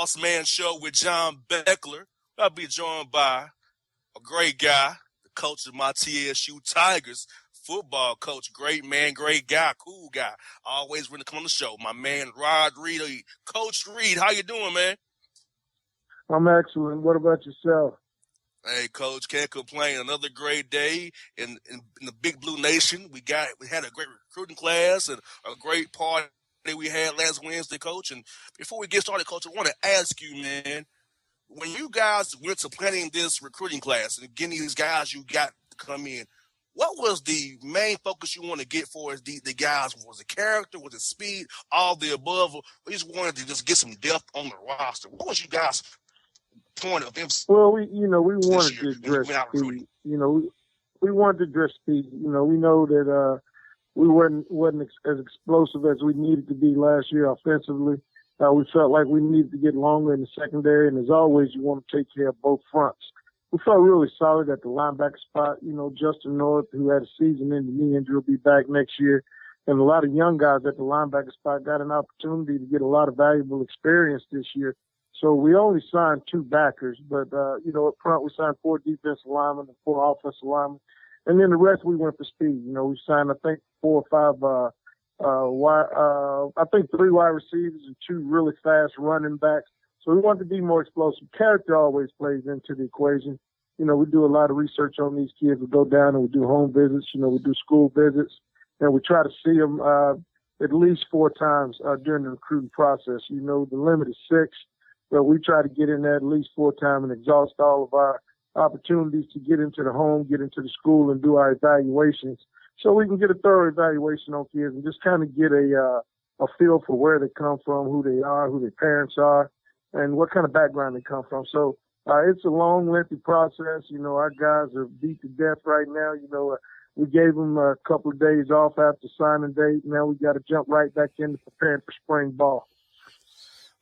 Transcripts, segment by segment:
Bossman Show with John Beckler. I'll be joined by a great guy, the coach of my TSU Tigers, football coach, great man, great guy, cool guy. Always ready to come on the show. My man, Rod Reed. Coach Reed, how you doing, man? I'm excellent. What about yourself? Hey, Coach, can't complain. Another great day in the Big Blue Nation. We had a great recruiting class and a great party we had last Wednesday, Coach. And before we get started, Coach, I want to ask you, man, when you guys went to planning this recruiting class and getting these guys you got to come in, what was the main focus you want to get for the guys? Was it character? Was it speed? All the above? Or you just wanted to just get some depth on the roster? What was you guys' point of emphasis? Well, we wanted to address speed. We wanted to address speed. We know that we wasn't as explosive as we needed to be last year offensively. We felt like we needed to get longer in the secondary, and as always, you want to take care of both fronts. We felt really solid at the linebacker spot. Justin North, who had a season-ending knee injury, will be back next year. And a lot of young guys at the linebacker spot got an opportunity to get a lot of valuable experience this year. So we only signed 2 backers, but, up front we signed 4 defensive linemen and 4 offensive linemen. And then the rest we went for speed. We signed, I think, 4 or 5, 3 wide receivers and 2 really fast running backs. So we wanted to be more explosive. Character always plays into the equation. We do a lot of research on these kids. We go down and we do home visits. We do school visits, and we try to see them at least 4 times during the recruiting process. The limit is 6, but we try to get in there at least 4 times and exhaust all of our opportunities to get into the home, get into the school, and do our evaluations so we can get a thorough evaluation on kids and just kind of get a feel for where they come from, who they are, who their parents are, and what kind of background they come from. So it's a long, lengthy process. Our guys are beat to death right now. We gave them a couple of days off after signing date. Now we got to jump right back into preparing for spring ball.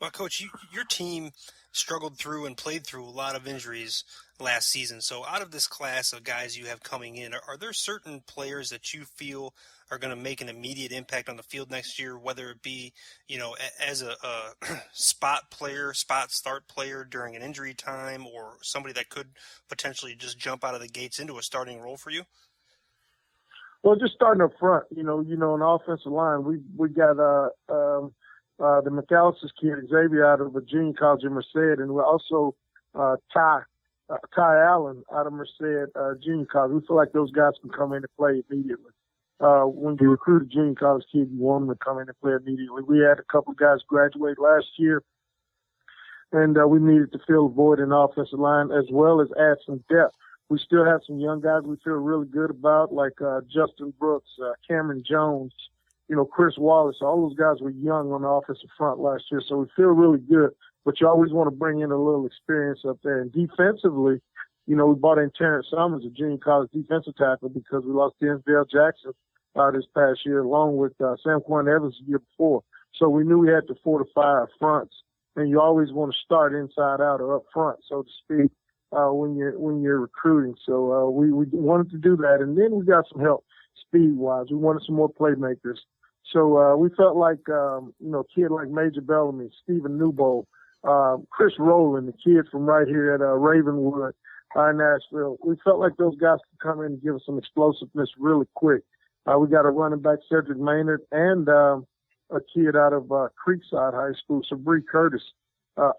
Well, Coach, your team struggled through and played through a lot of injuries last season. So out of this class of guys you have coming in, are there certain players that you feel are going to make an immediate impact on the field next year, whether it be, as a spot start player during an injury time, or somebody that could potentially just jump out of the gates into a starting role for you? Well, just starting up front, on the offensive line, we got the McAllister's kid, Xavier, out of Virginia College in Merced, and we're also Ty Allen out of Merced Junior College. We feel like those guys can come in and play immediately. When you recruit a junior college kid, you want them to come in and play immediately. We had a couple of guys graduate last year, and we needed to fill a void in the offensive line as well as add some depth. We still have some young guys we feel really good about, like Justin Brooks, Cameron Jones, Chris Wallace. All those guys were young on the offensive front last year, so we feel really good. But you always want to bring in a little experience up there. And defensively, we brought in Terrence Summers, a junior college defensive tackle, because we lost Denzel Jackson this past year, along with Sam Quan Evans the year before. So we knew we had to fortify our fronts, and you always want to start inside out or up front, so to speak, when you're recruiting. So we wanted to do that, and then we got some help speed-wise. We wanted some more playmakers. So we felt like, a kid like Major Bellamy, Stephen Newbold, Chris Rowland, the kid from right here at Ravenwood, Nashville. We felt like those guys could come in and give us some explosiveness really quick. We got a running back, Cedric Maynard, and a kid out of Creekside High School, Sabree Curtis.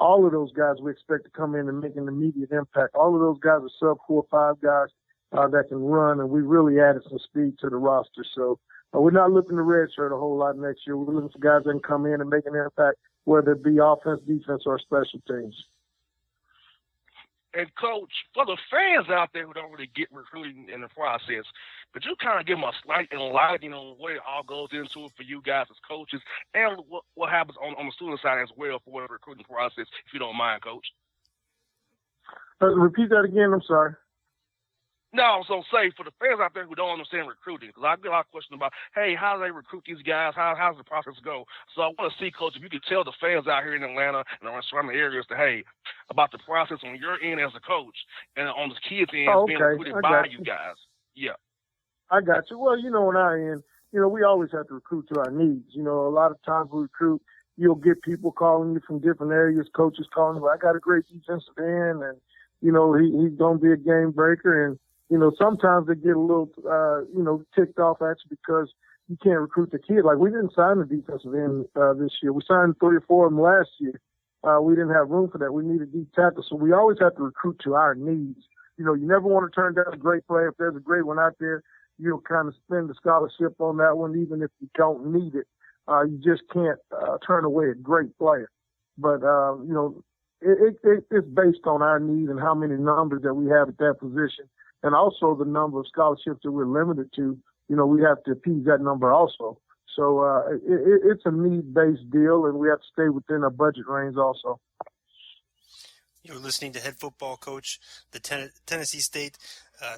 All of those guys we expect to come in and make an immediate impact. All of those guys are sub 4 or 5 guys that can run, and we really added some speed to the roster. So we're not looking to redshirt a whole lot next year. We're looking for guys that can come in and make an impact, whether it be offense, defense, or special teams. And, Coach, for the fans out there who don't really get recruiting in the process, could you kind of give them a slight enlightening on what it all goes into it for you guys as coaches, and what happens on the student side as well for the recruiting process, if you don't mind, Coach? Repeat that again. I'm sorry. No, so say for the fans out there who don't understand recruiting, because I get a lot of questions about, hey, how do they recruit these guys? How does the process go? So I want to see, Coach, if you could tell the fans out here in Atlanta and around surrounding areas that, hey, about the process on your end as a coach and on the kids' end being recruited by you guys. Yeah. I got you. Well, on our end, we always have to recruit to our needs. A lot of times we recruit, you'll get people calling you from different areas, coaches calling you, I got a great defensive end, and, you know, he's going to be a game breaker. And, you know, sometimes they get a little, you know, ticked off at you because you can't recruit the kid. Like, we didn't sign a defensive end this year. We signed 3 or 4 of them last year. We didn't have room for that. We needed deep tackle. So we always have to recruit to our needs. You know, you never want to turn down a great player. If there's a great one out there, you'll kind of spend the scholarship on that one, even if you don't need it. You just can't turn away a great player. But, you know, it's based on our need and how many numbers that we have at that position, and also the number of scholarships that we're limited to. You know, we have to appease that number also. So it's a need-based deal, and we have to stay within a budget range also. You're listening to head football coach, the Tennessee State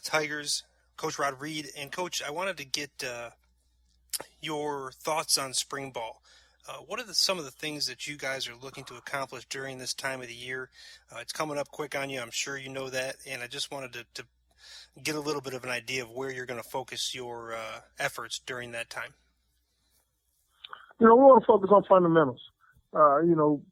Tigers, Coach Rod Reed. And, Coach, I wanted to get your thoughts on spring ball. What are some of the things that you guys are looking to accomplish during this time of the year? It's coming up quick on you. I'm sure you know that. And I just wanted to get a little bit of an idea of where you're going to focus your efforts during that time. You know, we want to focus on fundamentals. You know,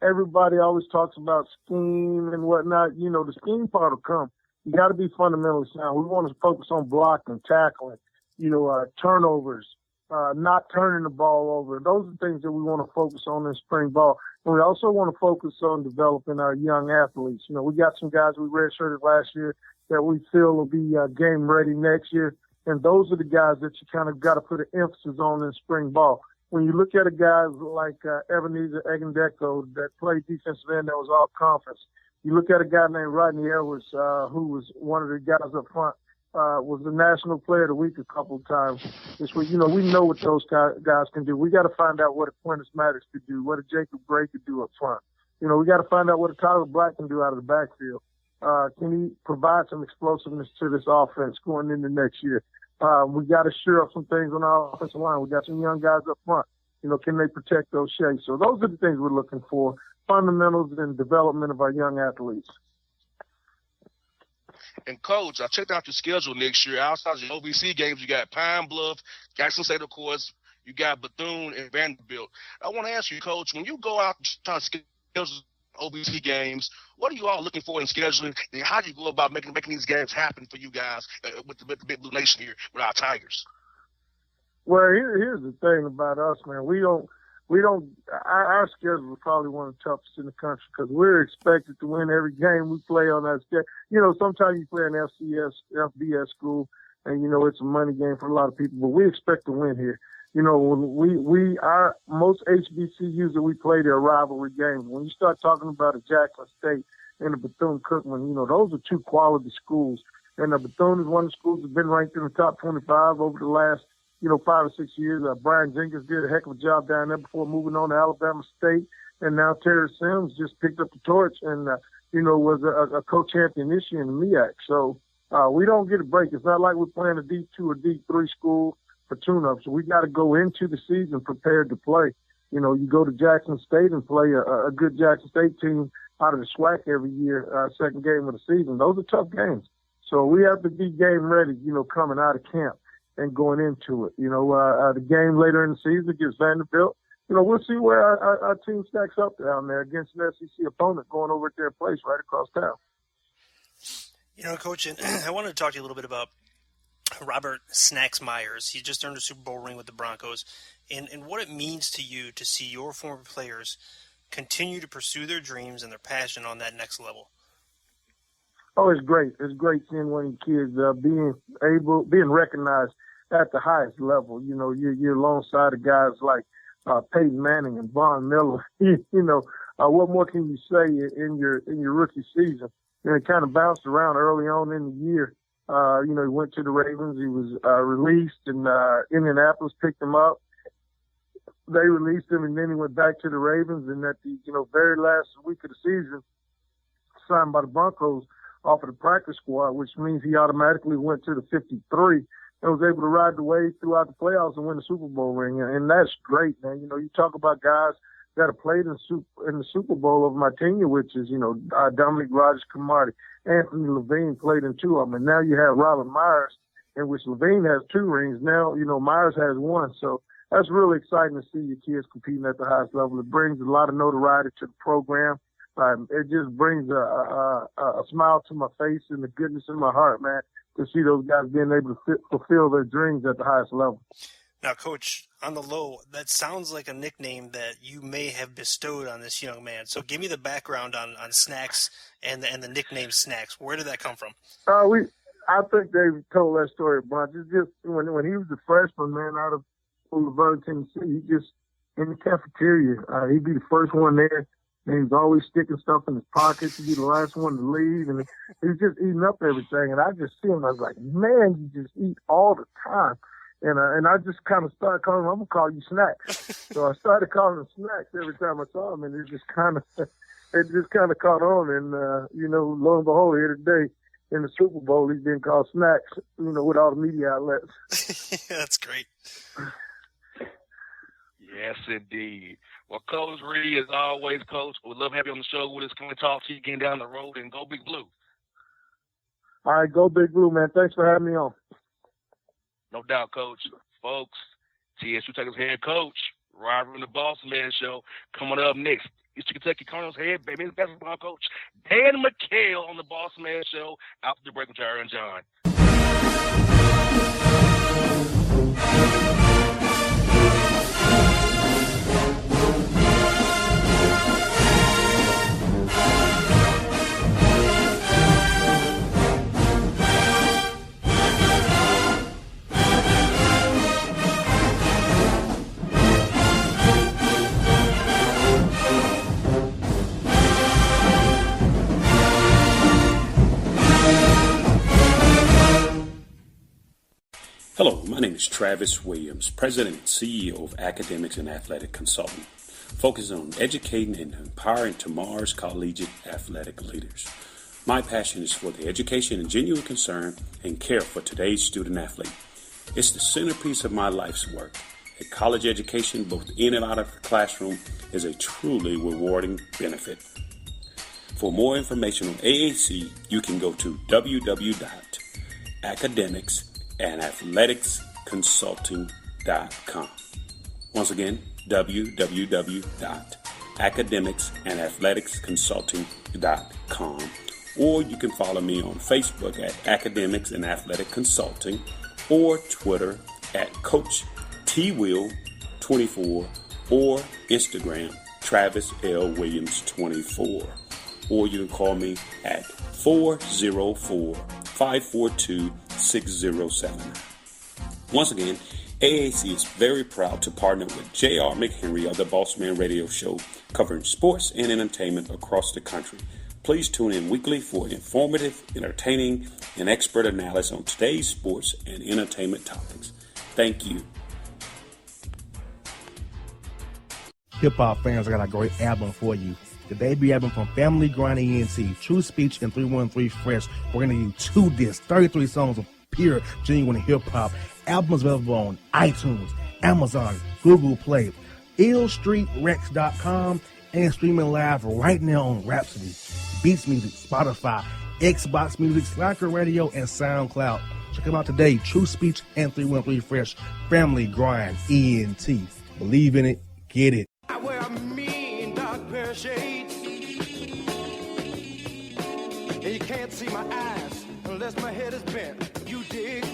everybody always talks about scheme and whatnot. You know, the scheme part will come. You got to be fundamentally sound. We want to focus on blocking, tackling, you know, turnovers, not turning the ball over. Those are things that we want to focus on in spring ball. And we also want to focus on developing our young athletes. You know, we got some guys we redshirted last year that we feel will be game ready next year. And those are the guys that you kind of got to put an emphasis on in spring ball. When you look at a guy like Ebenezer Egendeko that played defensive end that was all conference, you look at a guy named Rodney Edwards, who was one of the guys up front, was the National Player of the Week a couple of times this week. You know, we know what those guys can do. We got to find out what a Quintus Maddox could do, what a Jacob Gray could do up front. You know, we got to find out what a Tyler Black can do out of the backfield. Can he provide some explosiveness to this offense going into next year? We got to shore up some things on our offensive line. We got some young guys up front. You know, can they protect those shapes? So those are the things we're looking for, fundamentals and development of our young athletes. And, Coach, I checked out your schedule next year. Outside of the OVC games, you got Pine Bluff, Jackson State, of course. You got Bethune and Vanderbilt. I want to ask you, Coach, when you go out and try to schedule OVC games, what are you all looking for in scheduling, and how do you go about making these games happen for you guys with the Big Blue Nation here with our Tigers? Well, here's the thing about us, man. Our schedule is probably one of the toughest in the country because we're expected to win every game we play on that schedule. You know, sometimes you play an FBS school, and, you know, it's a money game for a lot of people, but we expect to win here. You know, when our most HBCUs that we play, they're rivalry games. When you start talking about a Jackson State and a Bethune-Cookman, you know, those are 2 quality schools. And Bethune is one of the schools that's been ranked in the top 25 over the last, you know, 5 or 6 years. Brian Jenkins did a heck of a job down there before moving on to Alabama State. And now Terry Sims just picked up the torch and, you know, was a co-champion this year in the MEAC. So we don't get a break. It's not like we're playing a D2 or D3 school for tune-up. So we got to go into the season prepared to play. You know, you go to Jackson State and play a good Jackson State team out of the SWAC every year, second game of the season. Those are tough games. So we have to be game ready, you know, coming out of camp and going into it. You know, the game later in the season against Vanderbilt, you know, we'll see where our team stacks up down there against an SEC opponent going over at their place right across town. You know, Coach, and I wanted to talk to you a little bit about Robert Snacks Myers. He just earned a Super Bowl ring with the Broncos, and what it means to you to see your former players continue to pursue their dreams and their passion on that next level. Oh, it's great. It's great seeing one of your kids being recognized at the highest level. You know, you're alongside of guys like Peyton Manning and Von Miller. You know, what more can you say in your rookie season? You know, he kind of bounced around early on in the year. You know, he went to the Ravens. He was released, and Indianapolis picked him up. They released him, and then he went back to the Ravens. And at the very last week of the season, signed by the Broncos off of the practice squad, which means he automatically went to the 53 and was able to ride the wave throughout the playoffs and win the Super Bowl ring. And that's great, man. You know, you talk about guys that have played in the Super Bowl of my tenure, which is, you know, Dominic Rodgers-Cromartie, Anthony Levine played in 2 of them. And now you have Robert Myers, in which Levine has 2 rings. Now, you know, Myers has 1. So that's really exciting to see your kids competing at the highest level. It brings a lot of notoriety to the program. It just brings a smile to my face and the goodness in my heart, man, to see those guys being able to fulfill their dreams at the highest level. Now, Coach, on the low, that sounds like a nickname that you may have bestowed on this young man. So give me the background on Snacks and the nickname Snacks. Where did that come from? I think they've told that story a bunch. It's just when he was a freshman, man, out of Louisville, Tennessee, he just in the cafeteria. He'd be the first one there. And he was always sticking stuff in his pockets. He'd be the last one to leave. And he was just eating up everything. And I just see him. I was like, man, you just eat all the time. And I just kind of started calling him, I'm going to call you Snacks. So I started calling him Snacks every time I saw him. And it just kind of caught on. And, lo and behold, here today in the Super Bowl, he's being called Snacks, with all the media outlets. That's great. Yes, indeed. Well, Coach Reed, as always, Coach, we'd love to have you on the show with us. Can we talk to you again down the road, and go Big Blue? All right, go Big Blue, man. Thanks for having me on. No doubt, Coach. Folks, TSU Tigers head coach, rivalry in the Bossman Show. Coming up next, Eastern Kentucky Cardinals head men's basketball coach, Dan McHale on the Bossman Show. After the break with Jair and John. Hello, my name is Travis Williams, President and CEO of Academics and Athletic Consulting, focusing on educating and empowering tomorrow's collegiate athletic leaders. My passion is for the education and genuine concern and care for today's student athlete. It's the centerpiece of my life's work. A college education, both in and out of the classroom, is a truly rewarding benefit. For more information on AAC, you can go to www.academicsandathleticsconsulting.com. Once again, www.academicsandathleticsconsulting.com. Or you can follow me on Facebook at Academics and Athletic Consulting, or Twitter at Coach TWill24, or Instagram Travis L. Williams 24. Or you can call me at 404-542-6079. Once again, AAC is very proud to partner with J.R. McHenry of the Bossman Radio Show, covering sports and entertainment across the country. Please tune in weekly for informative, entertaining, and expert analysis on today's sports and entertainment topics. Thank you. Hip-hop fans, I got a great album for you. The debut album from Family Grind ENT, True Speech and 313 Fresh. We're going to give you 2 discs, 33 songs of pure, genuine hip-hop. Albums available on iTunes, Amazon, Google Play, illstreetrex.com, and streaming live right now on Rhapsody, Beats Music, Spotify, Xbox Music, Slacker Radio, and SoundCloud. Check them out today. True Speech and 313 Fresh. Family Grind ENT. Believe in it. Get it. I wear a mean dark pair of shades, and you can't see my eyes unless my head is bent. You dig?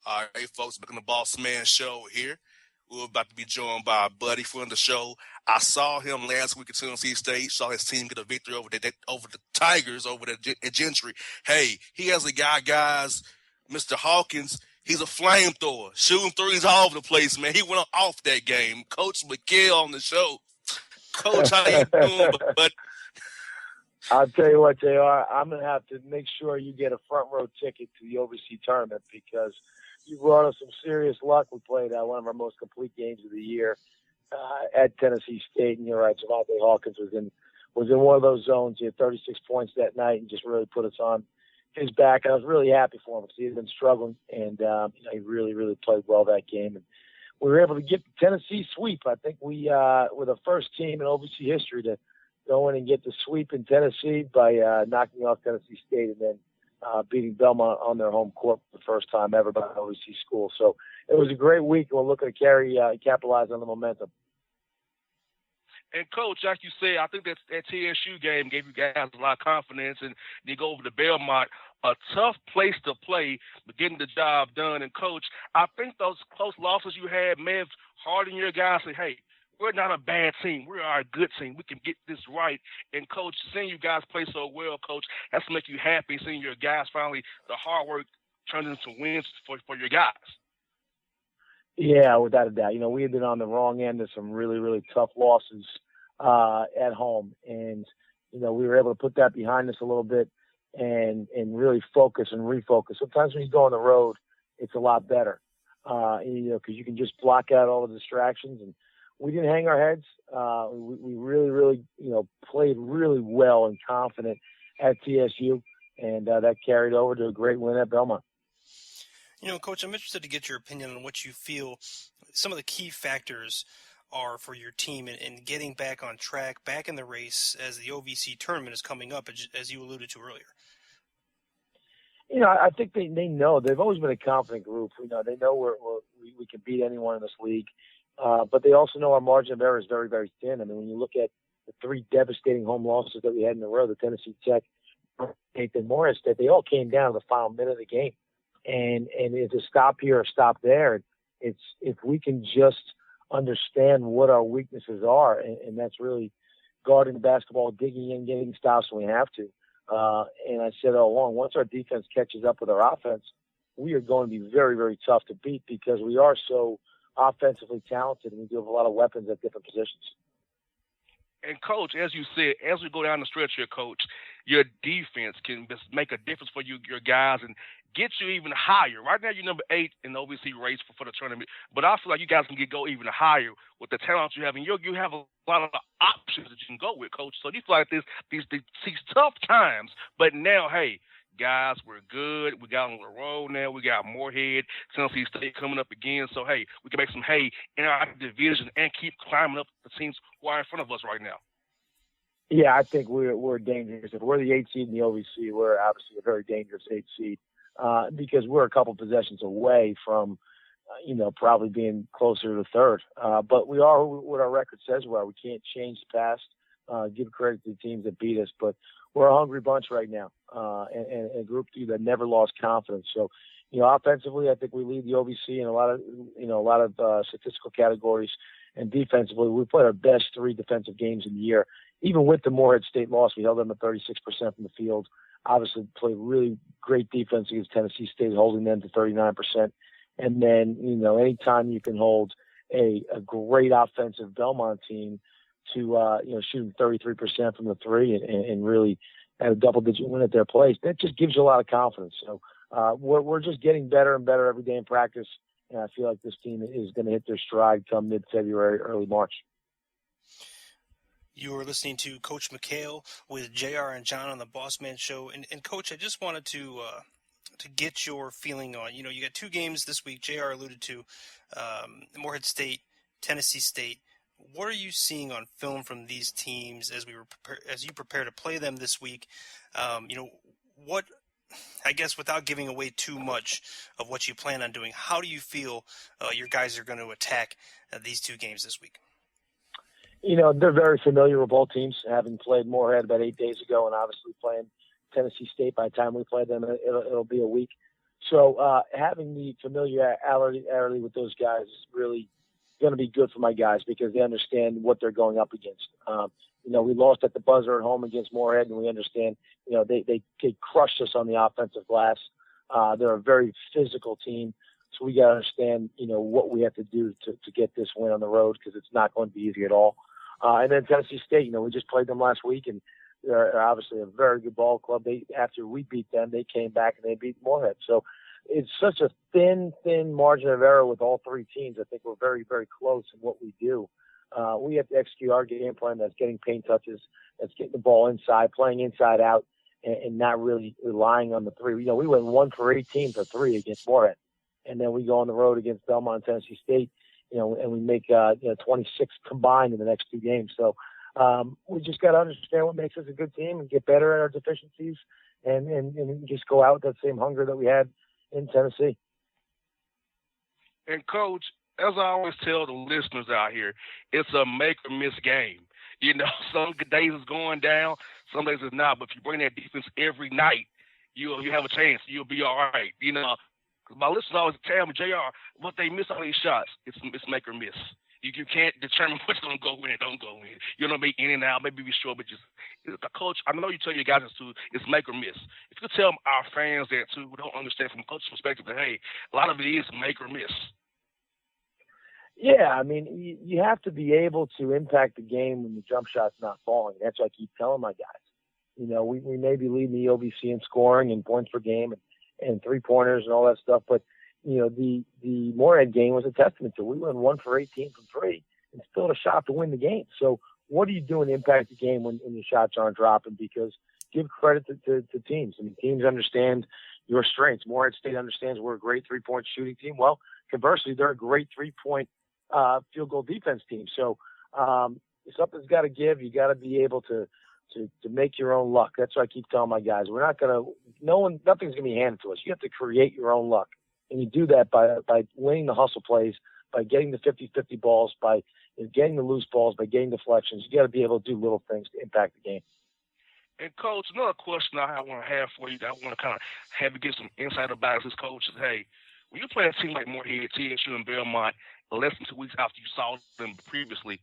All right, folks, back on the Bossman Show here. We're about to be joined by a buddy from the show. I saw him last week at Tennessee State, saw his team get a victory over the Tigers over at Gentry. Hey, he has a guy, guys, Mr. Hawkins. He's a flamethrower, shooting threes all over the place, man. He went off that game. Coach McHale on the show. Coach, how you doing, bud? I'll tell you what, JR, I'm going to have to make sure you get a front row ticket to the overseas tournament because you brought us some serious luck. We played one of our most complete games of the year at Tennessee State. And you're right, Javante Hawkins was was in one of those zones. He had 36 points that night and just really put us on his back. And I was really happy for him because he had been struggling, and he really, really played well that game. And we were able to get the Tennessee sweep. I think we were the first team in OVC history to go in and get the sweep in Tennessee by knocking off Tennessee State and then beating Belmont on their home court for the first time ever by OVC school. So it was a great week, and we're looking to capitalize on the momentum. And, Coach, like you said, I think that TSU game gave you guys a lot of confidence, and you go over to Belmont, a tough place to play, but getting the job done. And, Coach, I think those close losses you had may have hardened your guys to say, hey, we're not a bad team. We are a good team. We can get this right. And, Coach, seeing you guys play so well, Coach, has to make you happy seeing your guys finally, the hard work turned into wins for your guys. Yeah, without a doubt. We had been on the wrong end of some really, really tough losses at home. And, we were able to put that behind us a little bit and really focus and refocus. Sometimes when you go on the road, it's a lot better, because you can just block out all the distractions. And we didn't hang our heads. We really, really, played really well and confident at TSU. And that carried over to a great win at Belmont. Coach, I'm interested to get your opinion on what you feel some of the key factors are for your team in getting back on track, back in the race as the OVC tournament is coming up, as you alluded to earlier. I think they know. They've always been a confident group. They know we can beat anyone in this league, but they also know our margin of error is very, very thin. I mean, when you look at the three devastating home losses that we had in a row, the Tennessee Tech, State, and Morris State, they all came down to the final minute of the game. And it's a stop here or stop there. It's if we can just understand what our weaknesses are, and that's really guarding the basketball, digging in, getting stops when we have to. And I said all along, once our defense catches up with our offense, we are going to be very, very tough to beat because we are so offensively talented and we do have a lot of weapons at different positions. And, Coach, as you said, as we go down the stretch here, Coach, your defense can just make a difference for your guys and get you even higher. Right now, you're number 8 in the OVC race for the tournament, but I feel like you guys can go even higher with the talent you have, and you have a lot of options that you can go with, Coach. So you feel like these tough times, but now, hey, guys, we're good. We got on the road now. We got Moorhead, Tennessee State coming up again. So, hey, we can make some hay in our division and keep climbing up the teams who are in front of us right now. Yeah, I think we're dangerous. If we're the 8th seed in the OVC, we're obviously a very dangerous 8th seed because we're a couple possessions away from, probably being closer to the 3rd. But we are what our record says we are. We can't change the past. Give credit to the teams that beat us, but we're a hungry bunch right now, and a group that never lost confidence. So, offensively, I think we lead the OVC in a lot of statistical categories, and defensively, we played our best 3 defensive games in the year. Even with the Moorhead State loss, we held them at 36% from the field. Obviously, played really great defense against Tennessee State, holding them to 39%. And then, anytime you can hold a great offensive Belmont team to shooting 33% from the 3 and really have a double-digit win at their place, that just gives you a lot of confidence. So we're just getting better and better every day in practice, and I feel like this team is going to hit their stride come mid-February, early March. You are listening to Coach McHale with JR and John on the Bossman Show. And Coach, I just wanted to get your feeling on, you got 2 games this week. JR alluded to Moorhead State, Tennessee State. What are you seeing on film from these teams as you prepare to play them this week? What, I guess, without giving away too much of what you plan on doing, how do you feel your guys are going to attack these 2 games this week? They're very familiar with both teams, having played Moorhead about 8 days ago, and obviously playing Tennessee State by the time we play them, it'll be a week. So having the familiarity with those guys is really going to be good for my guys because they understand what they're going up against. We lost at the buzzer at home against Moorhead, and we understand, they crushed us on the offensive glass. They're a very physical team, so we got to understand, what we have to do to get this win on the road because it's not going to be easy at all. And then Tennessee State, we just played them last week, and they're obviously a very good ball club. After we beat them, they came back and they beat Moorhead. So it's such a thin margin of error with all 3 teams. I think we're very, very close in what we do. We have to execute our game plan. That's getting paint touches, that's getting the ball inside, playing inside out, and not really relying on the three. We went 1 for 18 for 3 against Morehead, and then we go on the road against Belmont, Tennessee State, and we make 26 combined in the next 2 games. So we just got to understand what makes us a good team and get better at our deficiencies, and just go out with that same hunger that we had in Tennessee. And Coach, as I always tell the listeners out here, it's a make or miss game. Some days it's going down, some days it's not. But if you bring that defense every night, you have a chance. You'll be all right. My listeners always tell me, JR, what they miss all these shots, it's make or miss. You can't determine what's going to go in and don't go in. You're going to be in and out, maybe be sure, but just Coach, I know you tell your guys this too, it's make or miss. If you could tell our fans that too, who don't understand from Coach's perspective, that, hey, a lot of it is make or miss. Yeah, I mean, you have to be able to impact the game when the jump shot's not falling. That's what I keep telling my guys. We may be leading the OVC in scoring and points per game and 3-pointers and all that stuff, but the Morehead game was a testament to it. We went 1 for 18 from 3 and still had a shot to win the game. So what are you doing to impact the game when your shots aren't dropping? Because give credit to teams. I mean, teams understand your strengths. Morehead State understands we're a great 3-point shooting team. Well, conversely, they're a great 3-point field goal defense team. So something's got to give. You got to be able to make your own luck. That's what I keep telling my guys. We're not going to. Nothing's going to be handed to us. You have to create your own luck, and you do that by winning the hustle plays, by getting the 50-50 balls, by getting the loose balls, by getting deflections. You got to be able to do little things to impact the game. And Coach, another question I want to have for you that I want to kind of have you get some insight about is, Coach, is, hey, when you play a team like Morehead, TSU, and Belmont, less than 2 weeks after you saw them previously,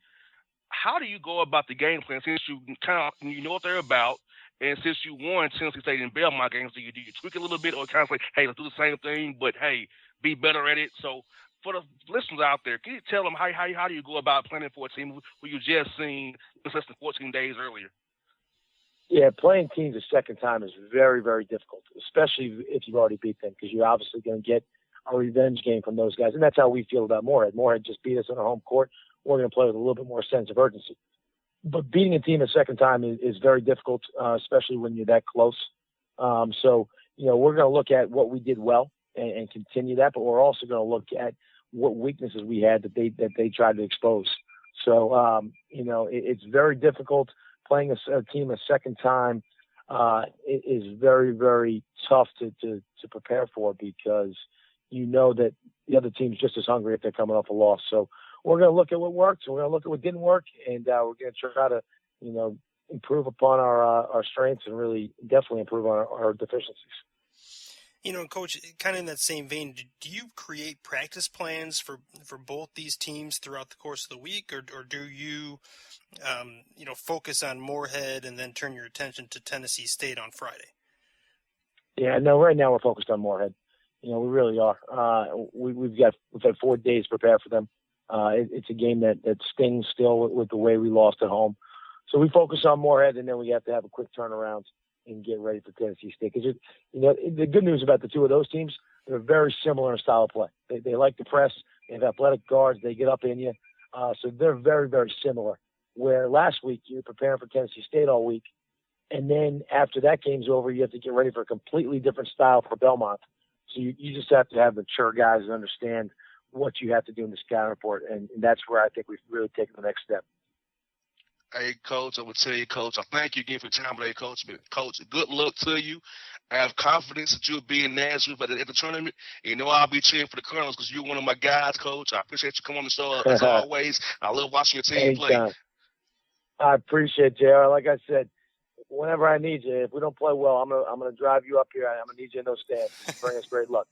how do you go about the game plan since you know what they're about, and since you won Tennessee State and Belmont games, do you tweak it a little bit, or kind of say, hey, let's do the same thing, but hey, be better at it? So for the listeners out there, can you tell them how do you go about planning for a team who you just seen less than 14 days earlier? Yeah, playing teams a second time is very, very difficult, especially if you've already beat them, because you're obviously going to get a revenge game from those guys. And that's how we feel about Morehead. Morehead just beat us on our home court. We're going to play with a little bit more sense of urgency. But beating a team a second time is very difficult, especially when you're that close. So, we're going to look at what we did well and continue that, but we're also going to look at what weaknesses we had that they tried to expose. So, it's very difficult. Playing a team a second time is very, very tough to prepare for, because that the other team's just as hungry if they're coming off a loss. So we're going to look at what worked, we're going to look at what didn't work, and we're going to try to, improve upon our strengths and really definitely improve on our deficiencies. Coach, kind of in that same vein, do you create practice plans for both these teams throughout the course of the week, or do you, focus on Morehead and then turn your attention to Tennessee State on Friday? Yeah, no, right now we're focused on Morehead. We really are. We've had 4 days to prepare for them. It's a game that stings still with the way we lost at home. So we focus on Morehead, and then we have to have a quick turnaround and get ready for Tennessee State. Because the good news about the two of those teams, they're very similar in style of play. They like to press. They have athletic guards. They get up in you. So they're very, very similar. Where last week you're preparing for Tennessee State all week, and then after that game's over, you have to get ready for a completely different style for Belmont. So you just have to have mature guys and understand what you have to do in the scouting report, and that's where I think we've really taken the next step. Hey, Coach, I will tell you, Coach, I thank you again for your time today, Coach. Coach, good luck to you. I have confidence that you'll be in Nashville at the tournament. I'll be cheering for the Colonels because you're one of my guys, Coach. I appreciate you coming on the show as always. I love watching your team play. I appreciate it, JR. Like I said, whenever I need you, if we don't play well, I'm gonna drive you up here. I'm gonna need you in those stands. Bring us great luck.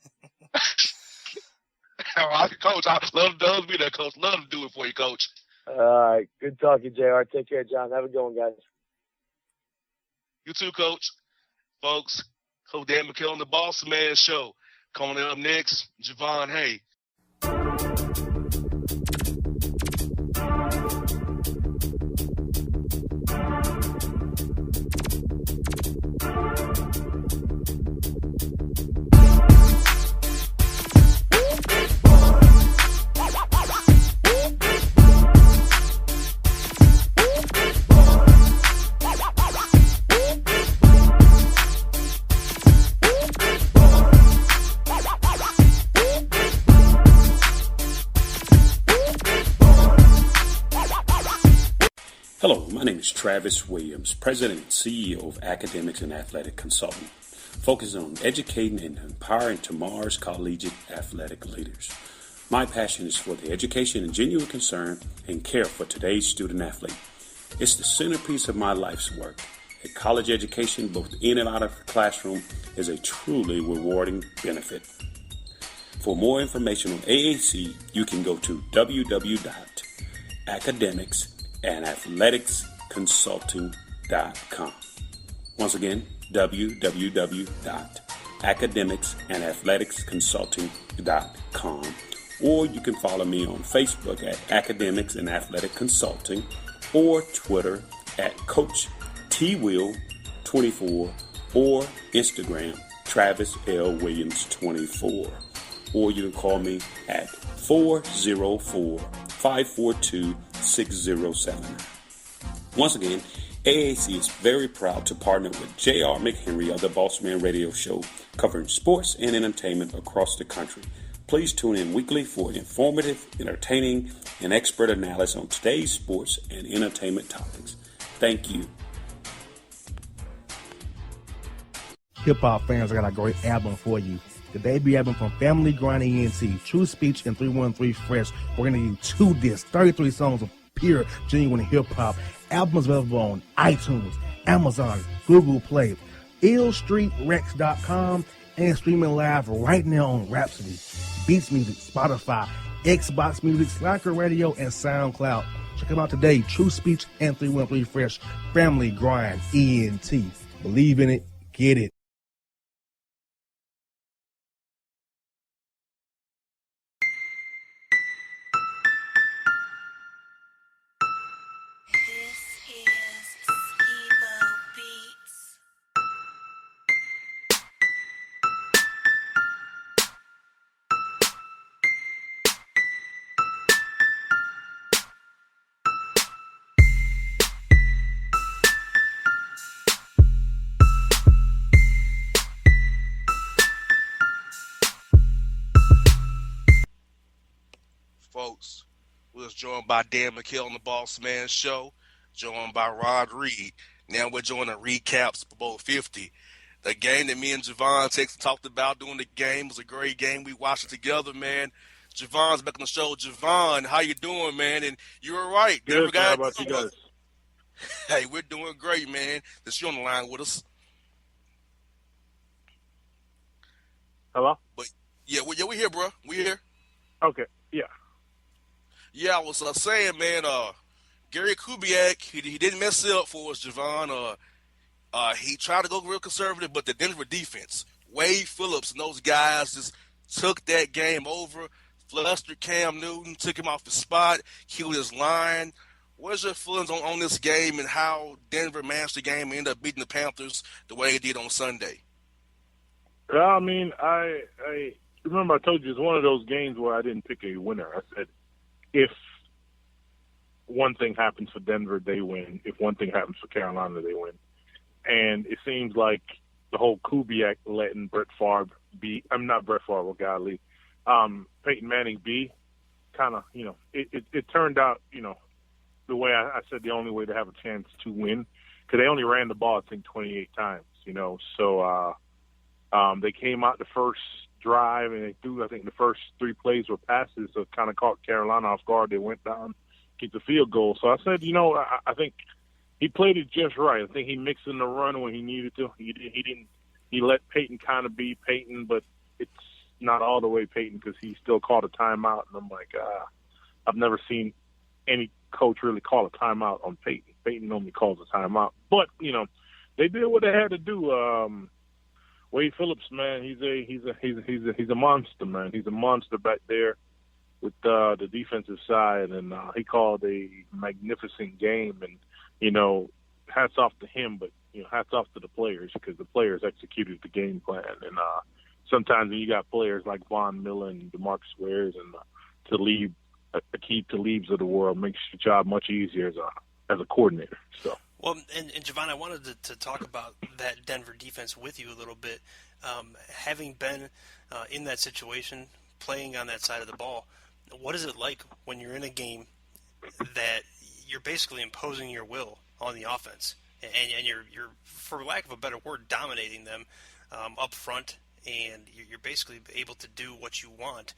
All right, Coach. I love to be there, Coach. Love to do it for you, Coach. All right. Good talking, JR. Take care, John. Have a good one, guys. You too, Coach. Folks, Coach Dan McHale on the Bossman Show. Coming up next, Jovan Haye. Hello, my name is Travis Williams, President and CEO of Academics and Athletic Consulting, focusing on educating and empowering tomorrow's collegiate athletic leaders. My passion is for the education and genuine concern and care for today's student athlete. It's the centerpiece of my life's work. A college education, both in and out of the classroom, is a truly rewarding benefit. For more information on AAC, you can go to www.academicsandathleticsconsulting.com. Once again, www.academicsandathleticsconsulting.com. Or you can follow me on Facebook at Academics and Athletic Consulting or Twitter at Coach TWill24 or Instagram Travis L. Williams 24. Or you can call me at 404-542-6079. Once again, AAC is very proud to partner with J.R. McHenry of the Bossman Radio Show, covering sports and entertainment across the country. Please tune in weekly for informative, entertaining, and expert analysis on today's sports and entertainment topics. Thank you. Hip-hop fans, I got a great album for you. The debut album from Family Grind ENT, True Speech and 313 Fresh. We're going to do 2 discs, 33 songs of pure, genuine hip-hop. Albums available on iTunes, Amazon, Google Play, illstreetrex.com, and streaming live right now on Rhapsody, Beats Music, Spotify, Xbox Music, Slacker Radio, and SoundCloud. Check them out today. True Speech and 313 Fresh. Family Grind ENT. Believe in it. Get it. Folks, we was joined by Dan McHale on the Bossman Show, joined by Rod Reed. Now we're joining the recap Super Bowl 50. The game that me and Jovan talked about during the game was a great game. We watched it together, man. Jovan's back on the show. Jovan, how you doing, man? And you were right. Good, how about you guys? Hey, we're doing great, man. That you're on the line with us. Hello? But yeah, we here, bro. We here. Okay, yeah. Yeah, I was saying, man, Gary Kubiak, he didn't mess it up for us, Jovan. He tried to go real conservative, but the Denver defense, Wade Phillips and those guys just took that game over, flustered Cam Newton, took him off his spot, killed his line. What's your feelings on this game and how Denver managed the game and ended up beating the Panthers the way it did on Sunday? Well, I mean, I remember I told you it's one of those games where I didn't pick a winner. I said, if one thing happens for Denver, they win. If one thing happens for Carolina, they win. And it seems like the whole Kubiak letting Brett Favre be – I'm not Brett Favre, golly. Peyton Manning be kind of, it turned out, the way I said the only way to have a chance to win, because they only ran the ball, I think, 28 times, So they came out the first drive and they threw, I think the first 3 plays were passes, so it kind of caught Carolina off guard. They went down, kicked the field goal. So I said, I think he played it just right. I think he mixed in the run when he needed to. He let Peyton kind of be Peyton, but it's not all the way Peyton because he still called a timeout. And I'm like, I've never seen any coach really call a timeout on Peyton. Peyton normally calls a timeout. But, they did what they had to do. Wade Phillips, man, he's a monster, man. He's a monster back there with the defensive side, and he called a magnificent game. And hats off to him, but hats off to the players because the players executed the game plan. And sometimes when you got players like Von Miller and DeMarcus Wares and Talib, Aqib Talibs of the world, makes your job much easier as a coordinator. So. Well, and Jovan, I wanted to talk about that Denver defense with you a little bit. Having been in that situation, playing on that side of the ball, what is it like when you're in a game that you're basically imposing your will on the offense, and you're for lack of a better word, dominating them up front, and you're basically able to do what you want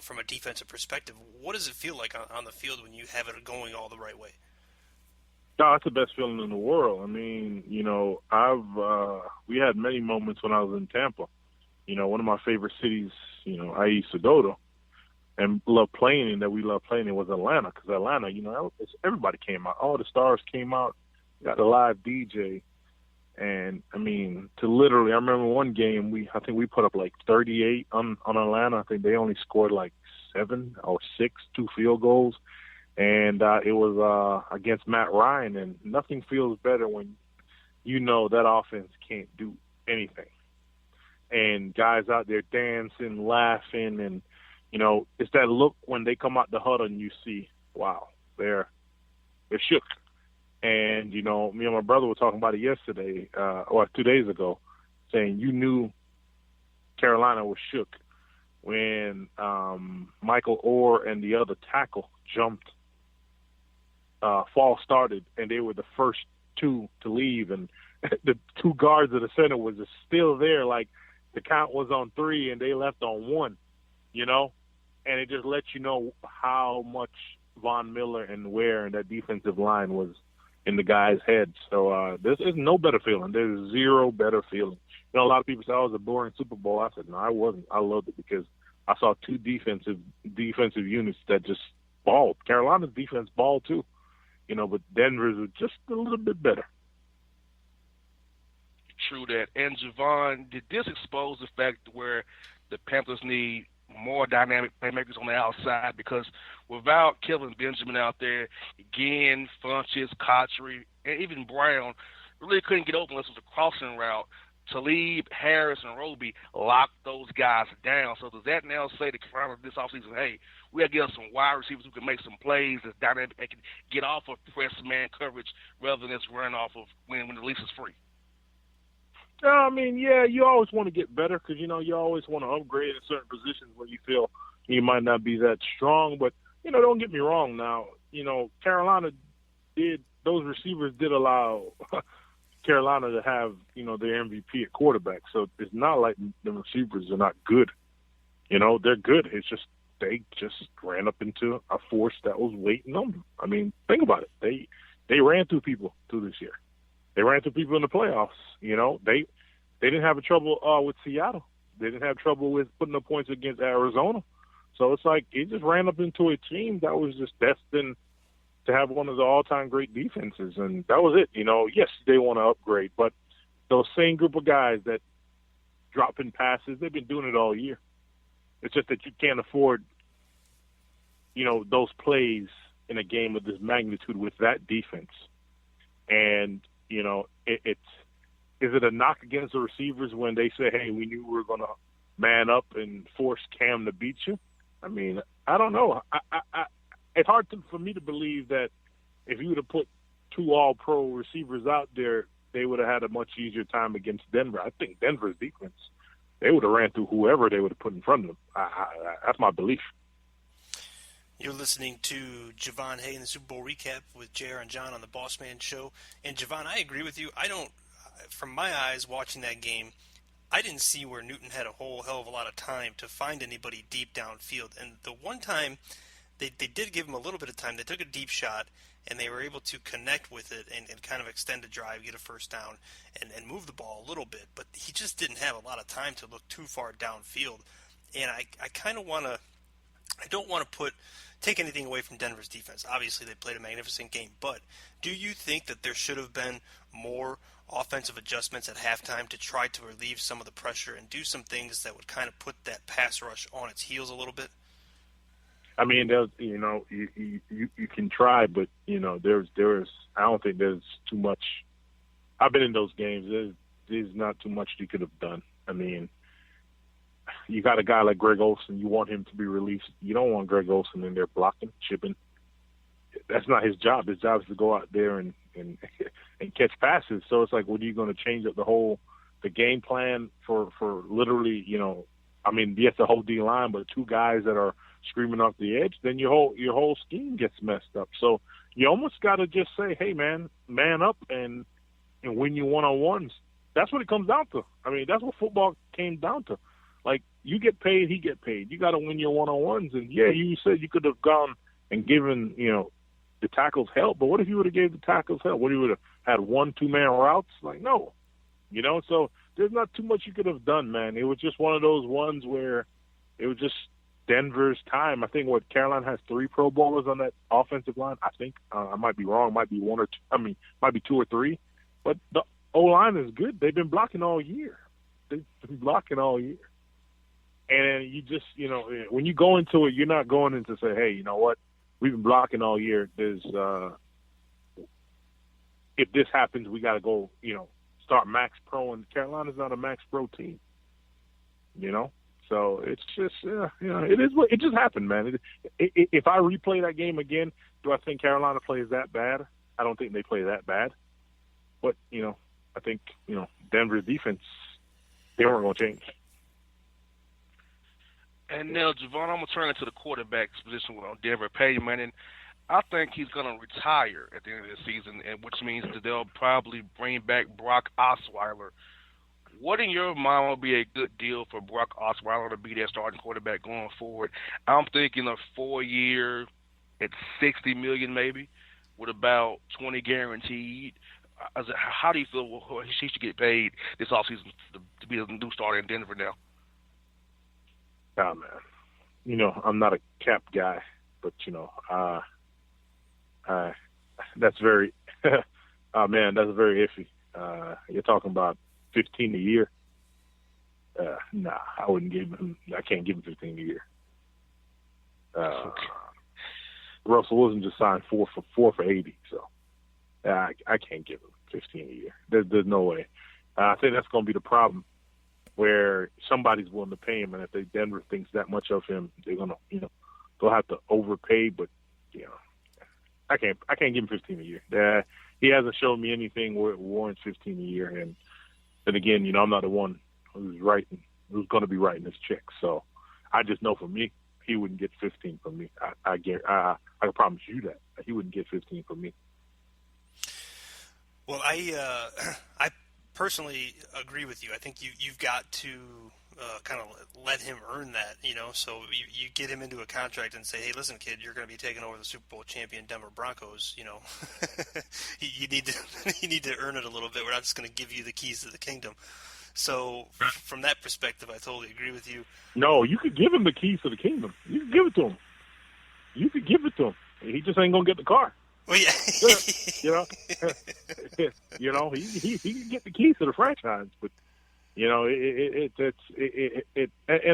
from a defensive perspective. What does it feel like on the field when you have it going all the right way? No, it's the best feeling in the world. I mean, we had many moments when I was in Tampa. One of my favorite cities, I used to go to and love playing in, that we love playing in, was Atlanta. Because Atlanta, everybody came out. All the stars came out, got a live DJ. And, I mean, I remember one game, I think we put up like 38 on Atlanta. I think they only scored like 7 or 6, 2 field goals. And it was against Matt Ryan, and nothing feels better when that offense can't do anything. And guys out there dancing, laughing, and, it's that look when they come out the huddle and you see, wow, they're shook. And, me and my brother were talking about it yesterday, or 2 days ago, saying you knew Carolina was shook when Michael Orr and the other tackle jumped. Fall started, and they were the first 2 to leave, and the 2 guards of the center was just still there, like the count was on 3 and they left on 1, and it just lets you know how much Von Miller and Ware and that defensive line was in the guys' heads. So there's no better feeling. There's zero better feeling. A lot of people say, "Oh, it was a boring Super Bowl." I said, no, I wasn't. I loved it because I saw 2 defensive units that just balled. Carolina's defense balled too. But Denver's was just a little bit better. True that. And Jovan, did this expose the fact where the Panthers need more dynamic playmakers on the outside? Because without Kelvin Benjamin out there, again, Funches, Cotchery, and even Brown really couldn't get open unless it was a crossing route. Talib, Harris, and Roby locked those guys down. So does that now say to Carolina this offseason, hey, we got to get us some wide receivers who can make some plays that's dynamic and can get off of press man coverage rather than just run off of when the lease is free? I mean, yeah, you always want to get better because, you always want to upgrade in certain positions where you feel you might not be that strong. But, don't get me wrong now. Carolina those receivers did allow Carolina to have, their MVP at quarterback. So it's not like the receivers are not good. They're good. It's just they just ran up into a force that was waiting on them. I mean, think about it. They ran through people through this year. They ran through people in the playoffs. They didn't have trouble with Seattle. They didn't have trouble with putting up points against Arizona. So it's like it just ran up into a team that was just destined to have one of the all-time great defenses, and that was it. Yes, they want to upgrade, but those same group of guys that dropping passes, they've been doing it all year. It's just that you can't afford, those plays in a game of this magnitude with that defense. And, is it a knock against the receivers when they say, hey, we knew we were going to man up and force Cam to beat you? I mean, I don't know. It's hard for me to believe that if you would have put 2 all-pro receivers out there, they would have had a much easier time against Denver. I think Denver's defense, they would have ran through whoever they would have put in front of them. That's my belief. You're listening to Jovan Haye in the Super Bowl recap with JR and John on the Bossman Show. And Jovan, I agree with you. From my eyes watching that game, I didn't see where Newton had a whole hell of a lot of time to find anybody deep downfield. And the one time they did give him a little bit of time, they took a deep shot, and they were able to connect with it and kind of extend a drive, get a first down, and move the ball a little bit. But he just didn't have a lot of time to look too far downfield. And I kind of want to – I don't want to take anything away from Denver's defense. Obviously, they played a magnificent game. But do you think that there should have been more offensive adjustments at halftime to try to relieve some of the pressure and do some things that would kind of put that pass rush on its heels a little bit? I mean, you can try, but there's I don't think there's too much. I've been in those games. There's not too much you could have done. I mean, you got a guy like Greg Olsen. You want him to be released. You don't want Greg Olsen in there blocking, chipping. That's not his job. His job is to go out there and catch passes. So it's like, what are you going to change up the game plan for literally, I mean, yes, the whole D line, but 2 guys that are screaming off the edge, then your whole scheme gets messed up. So you almost got to just say, hey, man up and win your one-on-ones. That's what it comes down to. I mean, that's what football came down to. Like, you get paid, he get paid. You got to win your one-on-ones. And, yeah, you said you could have gone and given, the tackles help. But what if you would have gave the tackles help? What if you would have had 1-2-man routes? Like, no. So there's not too much you could have done, man. It was just one of those ones where it was just Denver's time. I think Carolina has 3 Pro Bowlers on that offensive line. I think I might be wrong. Might be 1 or 2. Might be 2 or 3. But the O-line is good. They've been blocking all year. And you just, when you go into it, you're not going in to say, hey, you know what? We've been blocking all year. There's if this happens, we got to go, start Max Pro. And Carolina's not a Max Pro team, So it's just, it is what it just happened, man. If I replay that game again, do I think Carolina plays that bad? I don't think they play that bad. But, I think, Denver's defense, they weren't going to change. And now, Jovan, I'm going to turn into the quarterback's position on Denver Payton, man. And I think he's going to retire at the end of the season, and which means that they'll probably bring back Brock Osweiler. What in your mind would be a good deal for Brock Osweiler to be their starting quarterback going forward? I'm thinking a 4-year at $60 million maybe, with about $20 guaranteed. How do you feel he should get paid this offseason to be a new starter in Denver now? Oh, man. I'm not a cap guy, but, that's very that's very iffy. You're talking about 15 a year. Nah, I wouldn't give him. I can't give him 15 a year. Russell Wilson just signed 4 for 80, so I can't give him 15 a year. There's no way. I think that's going to be the problem, where somebody's willing to pay him, and if Denver thinks that much of him, they're gonna, they'll have to overpay. But I can't give him 15 a year. He hasn't shown me anything where it warrants 15 a year. And then again, I'm not the one who's going to be writing this check. So I just know for me, he wouldn't get 15 from me. I can promise you that he wouldn't get 15 from me. Well, I personally agree with you. I think you've got to kind of let him earn that, So you get him into a contract and say, hey, listen, kid, you're going to be taking over the Super Bowl champion Denver Broncos. You need to earn it a little bit. We're not just going to give you the keys to the kingdom. So from that perspective, I totally agree with you. No, you could give him the keys to the kingdom. You can give it to him. He just ain't going to get the car. Well, yeah. He can get the keys to the franchise, but and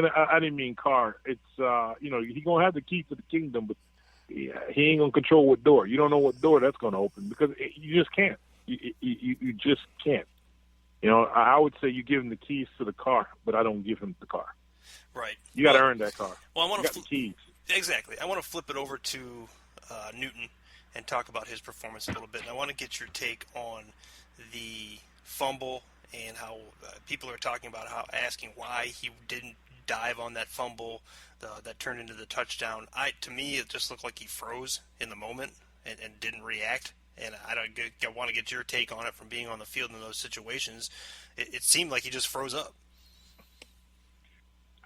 I didn't mean car. It's he gonna have the key to the kingdom, but he ain't gonna control what door. You don't know what door that's gonna open because you just can't. You just can't. I would say you give him the keys to the car, but I don't give him the car. Right. You got to earn that car. Well, I want to the keys. Exactly. I want to flip it over to Newton and talk about his performance a little bit. And I want to get your take on the fumble and how people are talking about asking why he didn't dive on that fumble that turned into the touchdown. To me, it just looked like he froze in the moment and didn't react. And I want to get your take on it from being on the field in those situations. It seemed like he just froze up.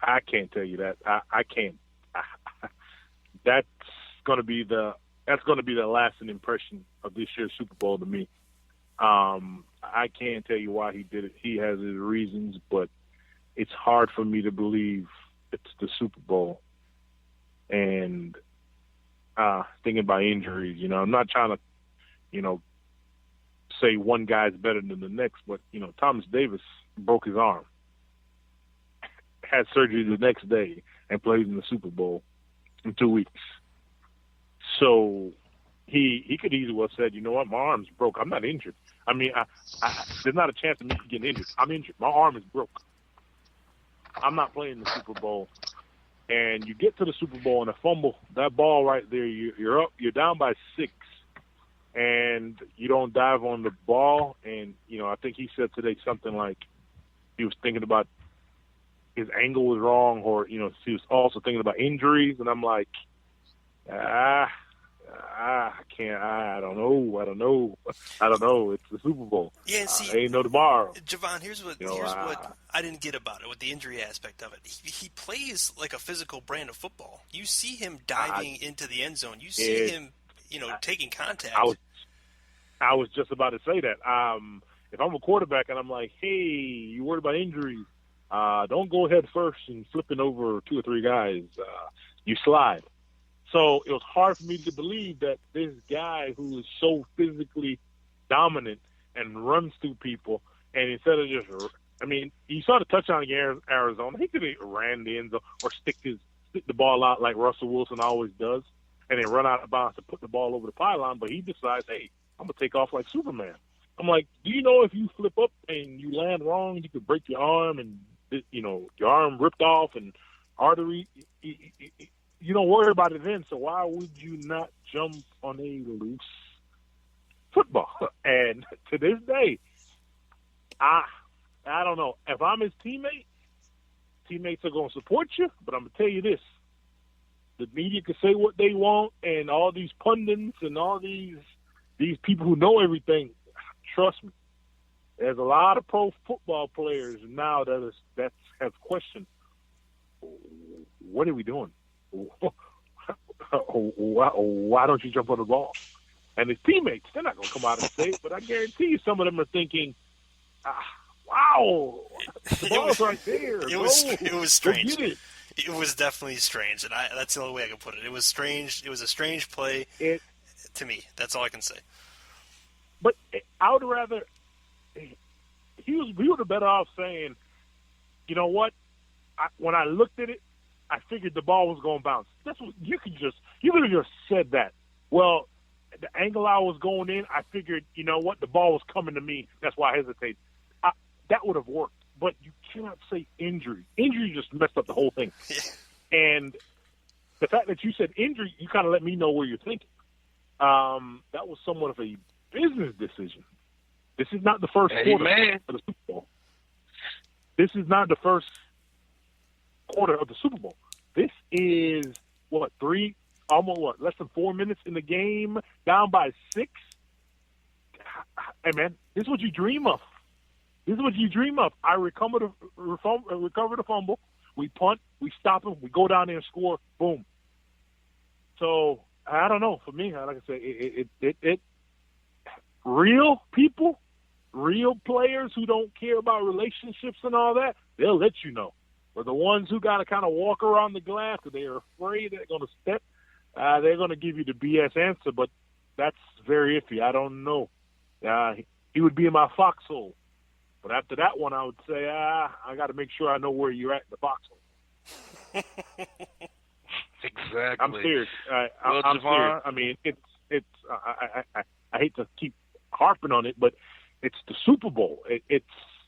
I can't tell you that. I can't. That's going to be the lasting impression of this year's Super Bowl to me. I can't tell you why he did it. He has his reasons, but it's hard for me to believe it's the Super Bowl. And thinking about injuries, I'm not trying to, say one guy's better than the next, but, Thomas Davis broke his arm, had surgery the next day, and played in the Super Bowl in 2 weeks. So he could easily have said, you know what, my arm's broke. I'm not injured. I mean, there's not a chance of me getting injured. I'm injured. My arm is broke. I'm not playing the Super Bowl. And you get to the Super Bowl and a fumble, that ball right there, you're up, you're down by 6, and you don't dive on the ball. And, I think he said today something like he was thinking about his angle was wrong, or he was also thinking about injuries, and I'm like, I can't. I don't know. It's the Super Bowl. Yeah, and see, ain't no tomorrow. Jovan, here's what I didn't get about it with the injury aspect of it. He plays like a physical brand of football. You see him diving into the end zone. You see him, taking contact. I was just about to say that. If I'm a quarterback and I'm like, hey, you worried about injuries? Don't go head first and flipping over 2 or 3 guys. You slide. So it was hard for me to believe that this guy who is so physically dominant and runs through people, and instead of just, you saw the touchdown against Arizona. He could have ran the end zone or stick the ball out like Russell Wilson always does, and then run out of bounds to put the ball over the pylon. But he decides, hey, I'm gonna take off like Superman. I'm like, do you know if you flip up and you land wrong, you could break your arm and your arm ripped off and artery. You don't worry about it then, so why would you not jump on a loose football? And to this day, I don't know. If I'm his teammates are going to support you, but I'm going to tell you this. The media can say what they want, and all these pundits and all these people who know everything, trust me, there's a lot of pro football players now that have questioned, what are we doing? Why don't you jump on the ball? And his teammates, they're not going to come out and say it, but I guarantee you some of them are thinking, wow, the ball's right there. It was strange. It was definitely strange, and that's the only way I can put it. It was strange. It was a strange play to me. That's all I can say. But I would rather we would have better off saying, you know what? When I looked at it, I figured the ball was going to bounce. That's what you could have just said that. Well, the angle I was going in, I figured, you know what, the ball was coming to me. That's why I hesitated. That would have worked. But you cannot say injury. Injury just messed up the whole thing. And the fact that you said injury, you kind of let me know where you're thinking. That was somewhat of a business decision. This is not the first quarter of the Super Bowl. This is not the first quarter of the Super Bowl. This is less than 4 minutes in the game, down by 6. Hey man, this is what you dream of. I recover the fumble, we punt, we stop him, we go down there and score, boom. So I don't know. For me, like I say, it real people, real players who don't care about relationships and all that, they'll let you know. But the ones who got to kind of walk around the glass because they're afraid they're going to step, they're going to give you the BS answer, but that's very iffy. I don't know. He would be in my foxhole. But after that one, I would say, I got to make sure I know where you're at in the foxhole. Exactly. I'm serious. I'm serious. I mean, I hate to keep harping on it, but it's the Super Bowl. It's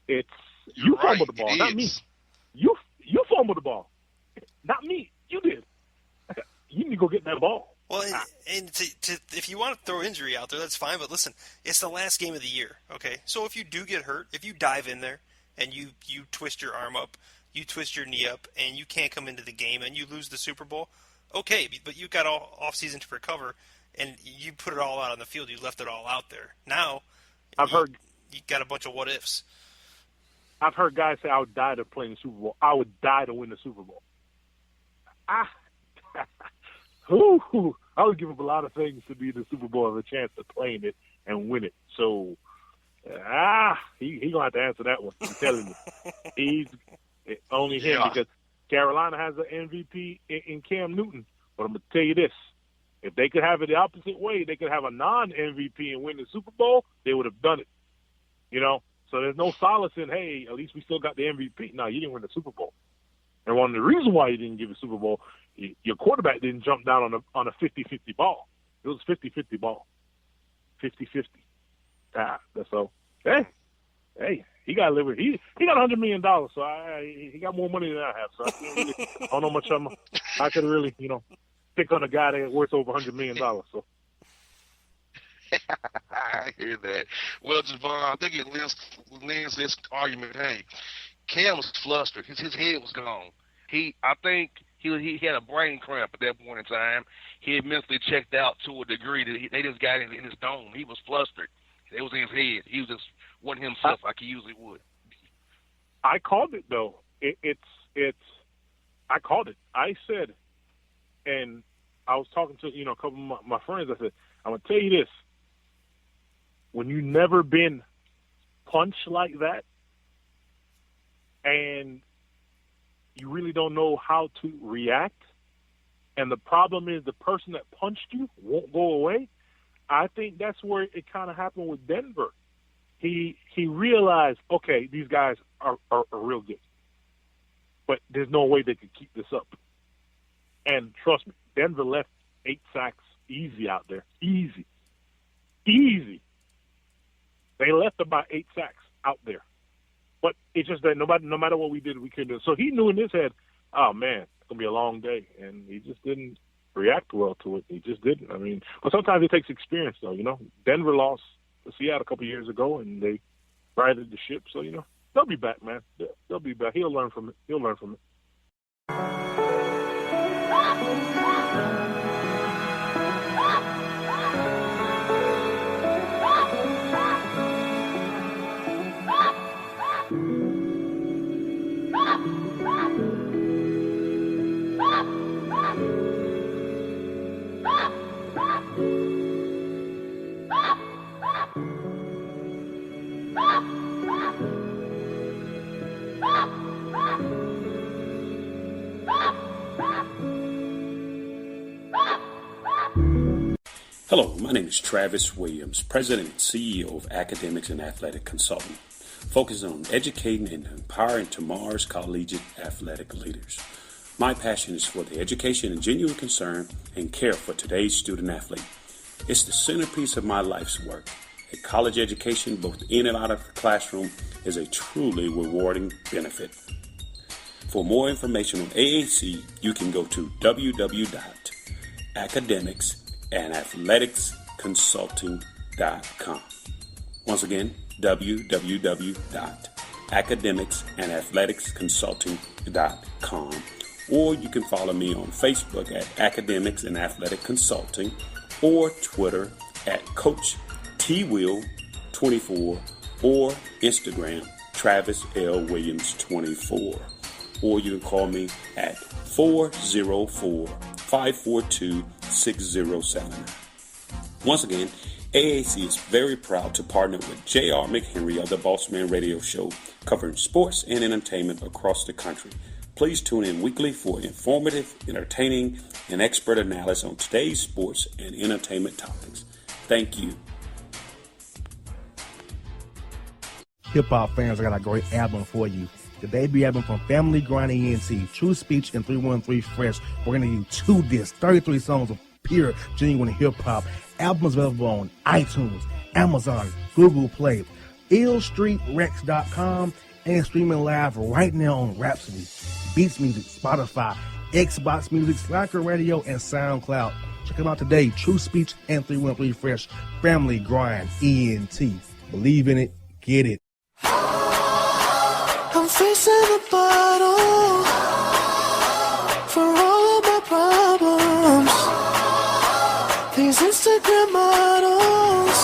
you fumbled the ball, not me. You fumbled the ball, not me. You did. You need to go get that ball. Well, and if you want to throw injury out there, that's fine. But listen, it's the last game of the year, okay? So if you do get hurt, if you dive in there and you twist your arm up, you twist your knee up, and you can't come into the game and you lose the Super Bowl, okay, but you've got all off-season to recover, and you put it all out on the field. You left it all out there. Now, you got a bunch of what-ifs. I've heard guys say, I would die to play in the Super Bowl. I would die to win the Super Bowl. I would give up a lot of things to be in the Super Bowl and a chance to play in it and win it. So, he going to have to answer that one. I'm telling you. He's only him because Carolina has an MVP in Cam Newton. But I'm going to tell you this. If they could have it the opposite way, they could have a non-MVP and win the Super Bowl, they would have done it. You know? So there's no solace in, hey, at least we still got the MVP. No, you didn't win the Super Bowl. And one of the reasons why you didn't give a Super Bowl, your quarterback didn't jump down on a 50-50 ball. It was a 50-50 ball. 50-50. So, hey, he got to live with it. He got $100 million, so he got more money than I have. So I don't know much I could really, pick on a guy that's worth over $100 million. So. I hear that. Well, Jovan, I think it lends this argument, hey, Cam was flustered. His head was gone. I think he had a brain cramp at that point in time. He had mentally checked out to a degree that they just got in his dome. He was flustered. It was in his head. He was just wasn't himself like he usually would. I called it though. I called it. I said, and I was talking to a couple of my friends. I said, I'm gonna tell you this: when you've never been punched like that, and you really don't know how to react, and the problem is the person that punched you won't go away. I think that's where it kind of happened with Denver. He realized, okay, these guys are real good, but there's no way they could keep this up. And trust me, Denver left 8 sacks easy out there. Easy. They left about 8 sacks out there. But it's just that no matter what we did, we couldn't do it. So he knew in his head, oh, man, it's going to be a long day. And he just didn't react well to it. He just didn't. I mean, but sometimes it takes experience, though. Denver lost to Seattle a couple years ago, and they righted the ship. So, they'll be back, man. They'll be back. He'll learn from it. Hello, my name is Travis Williams, President and CEO of Academics and Athletic Consulting, focusing on educating and empowering tomorrow's collegiate athletic leaders. My passion is for the education and genuine concern and care for today's student athlete. It's the centerpiece of my life's work. A college education, both in and out of the classroom, is a truly rewarding benefit. For more information on AAC, you can go to www.academicsandathleticsconsulting.com. Once again, www.academicsandathleticsconsulting.com. Or you can follow me on Facebook at Academics and Athletic Consulting, or Twitter at Coach TWill24, or Instagram Travis L. Williams 24. Or you can call me at 404-542-6079. Once again, AAC is very proud to partner with J.R. McHenry of the Bossman Radio Show, covering sports and entertainment across the country. Please tune in weekly for informative, entertaining, and expert analysis on today's sports and entertainment topics. Thank you. Hip-hop fans, I got a great album for you. The debut album from Family Grind ENT, True Speech and 313 Fresh. We're going to give you 2 discs, 33 songs of pure, genuine hip-hop. Albums available on iTunes, Amazon, Google Play, illstreetrex.com, and streaming live right now on Rhapsody, Beats Music, Spotify, Xbox Music, Slacker Radio, and SoundCloud. Check them out today. True Speech and 313 Fresh. Family Grind ENT. Believe in it. Get it. I'm facing a bottle for all of my problems. These Instagram models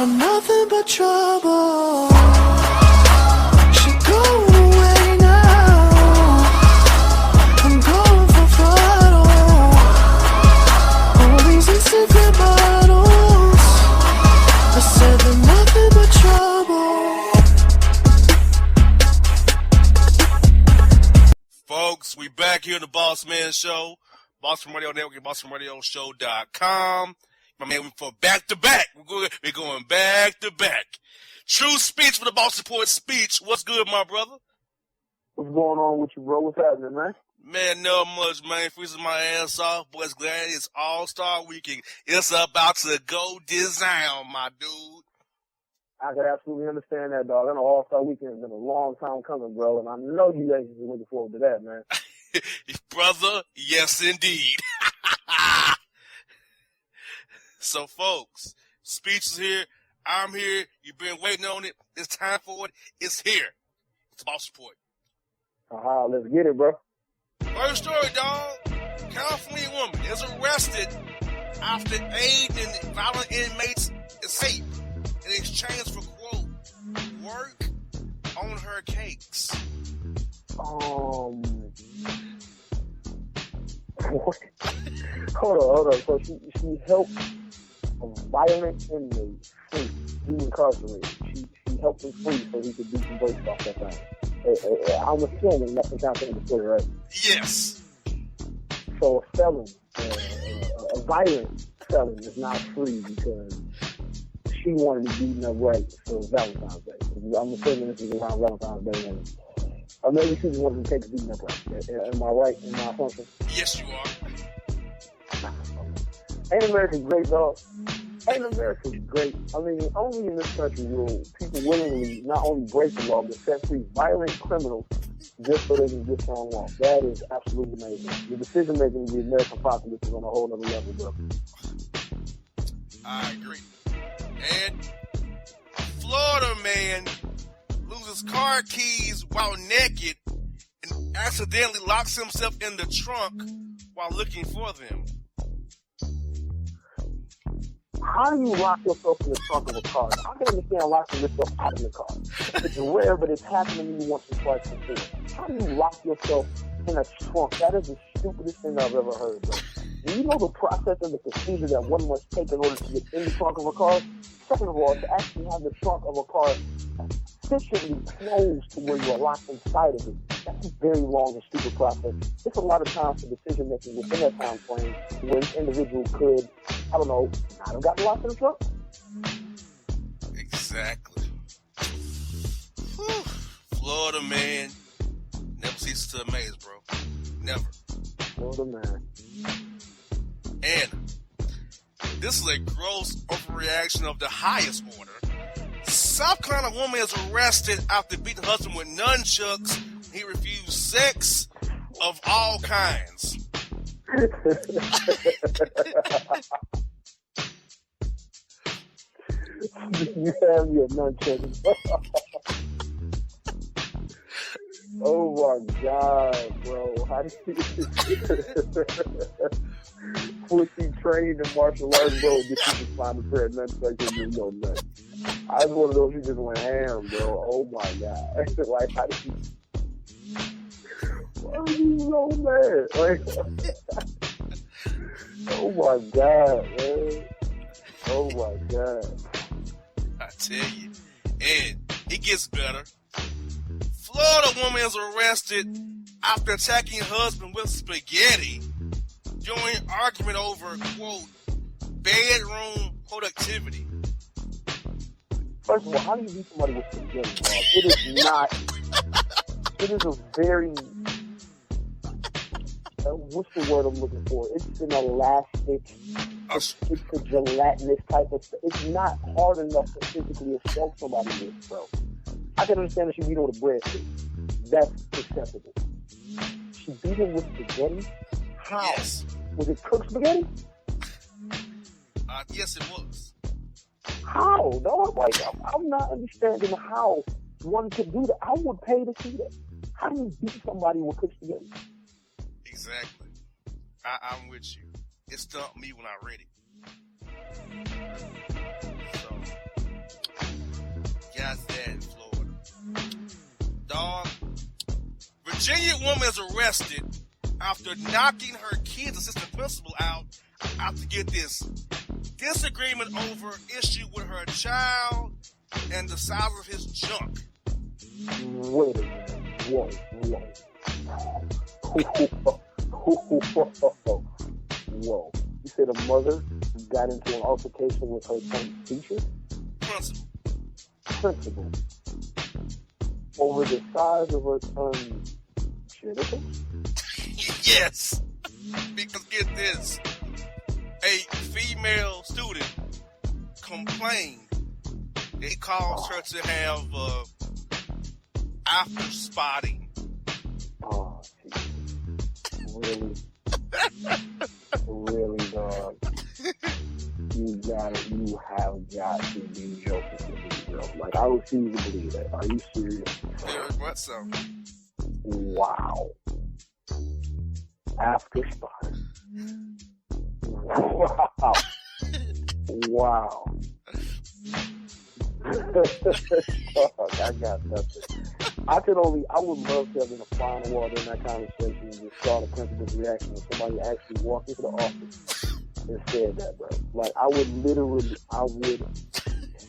are nothing but trouble. Should go away now. I'm going for throttle. All these Instagram models, I said they're nothing but trouble. Folks, we back here in the Bossman Show, Bossman Radio Network, and BossmanRadioShow.com. My man, for back-to-back. We're going back-to-back. True Speech for the Boss Support Speech. What's good, my brother? What's going on with you, bro? What's happening, man? Man, not much, man. Freezing my ass off. Boys, glad it's All-Star Weekend. It's about to go down, my dude. I can absolutely understand that, dog. I know All-Star Weekend has been a long time coming, bro, and I know you guys are looking forward to that, man. Brother, yes, indeed. So, folks, speech is here. I'm here. You've been waiting on it. It's time for it. It's here. It's a Boss Report. Let's get it, bro. First story, dog. California woman is arrested after aiding in violent inmates escape in exchange for, quote, work on her cakes. What? Hold on. So she helped a violent inmate free. He was incarcerated. She helped him free so he could do some breaks off that time. I'm assuming that's the kind of thing to say, right? Yes. So a felon, a violent felon is not free because she wanted to beat up right for Valentine's Day. I'm assuming this is around Valentine's Day. Or maybe she just wanted to take a beating up right. Am I right in my assumption? Yes, you are. Ain't America great, dog? Ain't America great? I mean, only in this country will people willingly not only break the law, but set free violent criminals just so they can get some law. That is absolutely amazing. The decision making of the American populace is on a whole other level, bro. I agree. And Florida man loses car keys while naked and accidentally locks himself in the trunk while looking for them. How do you lock yourself in the trunk of a car? I can understand locking yourself out of the car. It's rare, but it's happened to me once or twice before. How do you lock yourself in a trunk? That is the stupidest thing I've ever heard, bro. Do you know the process and the procedure that one must take in order to get in the trunk of a car? Second of all, to actually have the trunk of a car sufficiently closed to where you're locked inside of it, that's a very long and stupid process. It's a lot of times for decision making within that time frame where an individual could, I don't know, not have gotten locked in the trunk. Exactly. Whew. Florida man never ceases to amaze, bro. Never. Florida man. And this is a gross overreaction of the highest order. South Carolina woman is arrested after beating her husband with nunchucks. He refused sex of all kinds. You have your nunchucks. Oh my God, bro. How do you pussy trained in martial arts, bro, get you to find a pair of nunchucks and you go nuts. I was one of those who just went ham, bro. Oh my God. Like, how did you... Why are you so mad? Like, oh my God, man. Oh my God. I tell you. And it gets better. Florida woman is arrested after attacking her husband with spaghetti during argument over, quote, bedroom productivity. First of all, how do you beat somebody with spaghetti, dog? It is not... It is a very... what's the word I'm looking for? It's an elastic... It's a gelatinous type of stuff. It's not hard enough to physically assault somebody with, bro. I can understand that she beat him with a breadstick. That's acceptable. She beat him with spaghetti? How? Yes. Was it cooked spaghetti? Yes, it was. How? No, I'm not understanding how one could do that. I would pay to see that. How do you beat somebody with cooked spaghetti? Exactly. I'm with you. It stumped me when I read it. So, got that in Florida. Dog, Virginia woman is arrested after knocking her kid's assistant principal out after, get this, disagreement over issue with her child and the size of his junk. Wait a minute. Whoa. Whoa. You said a mother got into an altercation with her son's teacher? Principal. Over the size of her son's genitals? Yes. Because get this. A female student complained it caused her to have after spotting. Oh, geez. Really? Really, dog? You have got to be joking with me, bro. Like, I refuse to believe that. Are you serious? Very much so. Wow. After spot. Wow. Wow. I got nothing. I would love to have been a fly on the wall during that conversation and just saw the principal's reaction when somebody actually walked into the office and said that, bro. Like, I would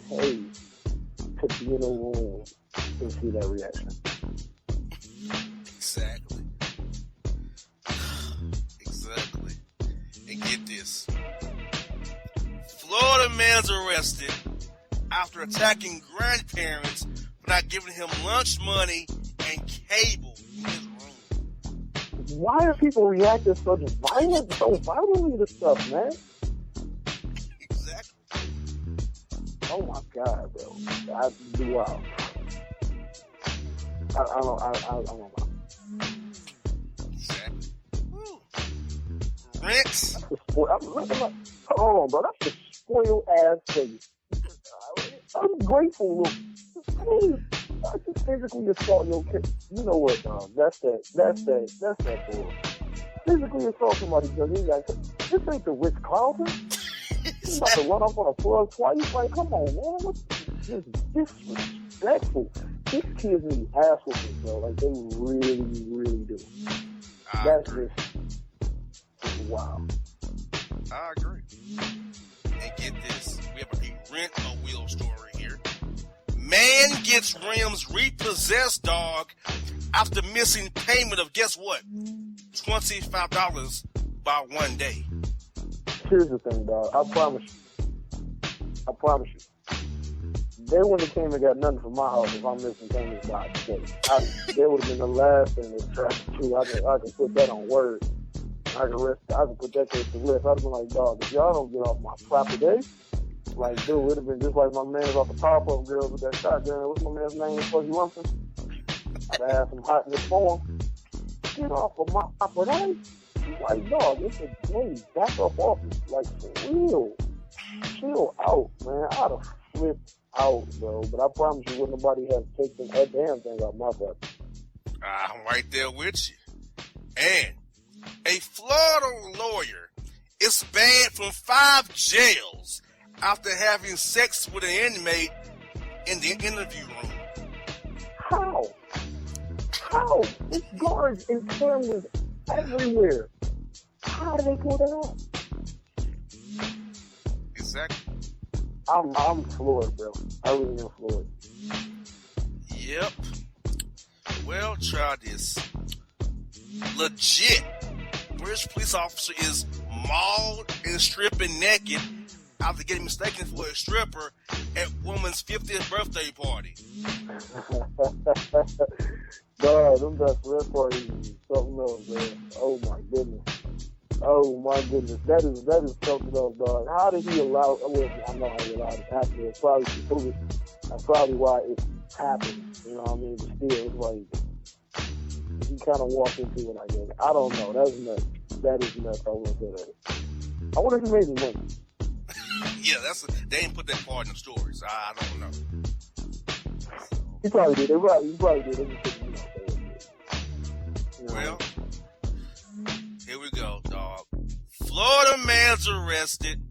hate to be in a room and see that reaction. Exactly. And get this. Florida man's arrested after attacking grandparents for not giving him lunch money and cable in his room. Why are people reacting so violently to stuff, man? Exactly. Oh my God, bro. Wow. I don't know. Exactly. Woo. Rinse. Hold on, bro. That's a spoiled ass thing. I'm grateful. I just physically assault your kid. You know what, dog? That's that bull. Physically assault somebody because he's like, this ain't the Ritz Carlton. He's about to run up on a plug twice. Like, come on, man. What's this disrespectful? These kids need ass whooping, bro. Like, they really, really do. That's just wow. I agree. And get this. We have a rent-a-wheel story here. Man gets rims repossessed dog after missing payment of, guess what? $25 by one day. Here's the thing, dog. I promise you. They wouldn't have came and got nothing from my house if I'm missing payments by a day. They would have been the last thing to try to do. I can put that on word. I can put that case to rest. I'd have been like, dog, if y'all don't get off my proper day, like, dude, it would have been just like my man's off the Powerpuff Girls with that shotgun. What's my man's name? Fuzzy Lumpkin. I'd have had some hotness for him. Get off of my proper day. He's like, dog, it's a day. Back up off it. Like, for real. Chill out, man. I'd have flipped out, bro. But I promise you, wouldn't nobody have taken that damn thing out my butt. I'm right there with you. And a Florida lawyer is banned from 5 jails after having sex with an inmate in the interview room. How? There's guards and cameras everywhere. How do they pull that off? Exactly. I'm floored, bro. I really am floored. Yep. Well, try this. Legit. British police officer is mauled and stripping naked after getting mistaken for a stripper at woman's 50th birthday party. Dog, them bachelorette parties is something else, man. Oh my goodness. That is something else, dog. How did he allow? Well, I know how he allowed it to happen. It's probably foolish. That's probably why it happened. You know what I mean? But still, it's like he kind of walked into it. I guess. I don't know. That's nuts. That is nuts. I wouldn't say that. I wonder if he made his money. Yeah, they didn't put that part in the story, so I don't know. He probably did. He probably did. They just didn't, you know. Well, here we go, dog. Florida man's arrested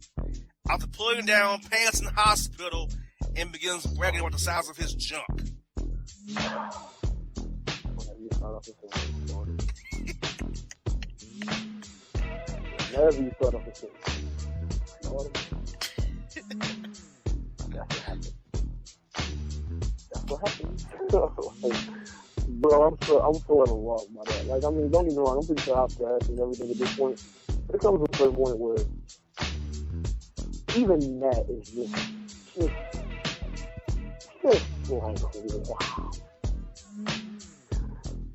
after pulling down pants in the hospital and begins bragging about the size of his junk. Whenever you start off the story. That's what happened. Bro, I'm so at a loss by that. Like, I mean, don't get me wrong, I'm pretty sure I've crashed and everything at this point. But it comes to a certain point where even that is just like, wow.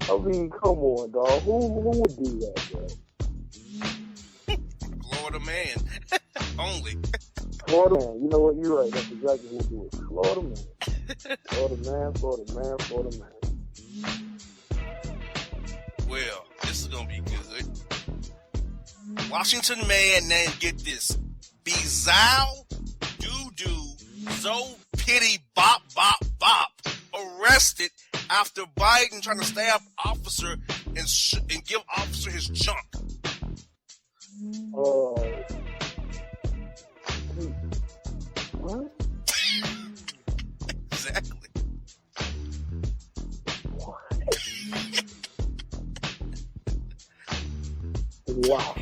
I mean, come on, dog. Who would do that, bro? Florida man. Only. Florida man. You know what? You're right. That's exactly who would do it. Florida man. Florida man. Well, this is going to be good. Washington man named, get this, Bizal Dudu So Pity Bop Bop Bop arrested after Biden trying to stab officer and give officer his junk. What? Exactly. Wow.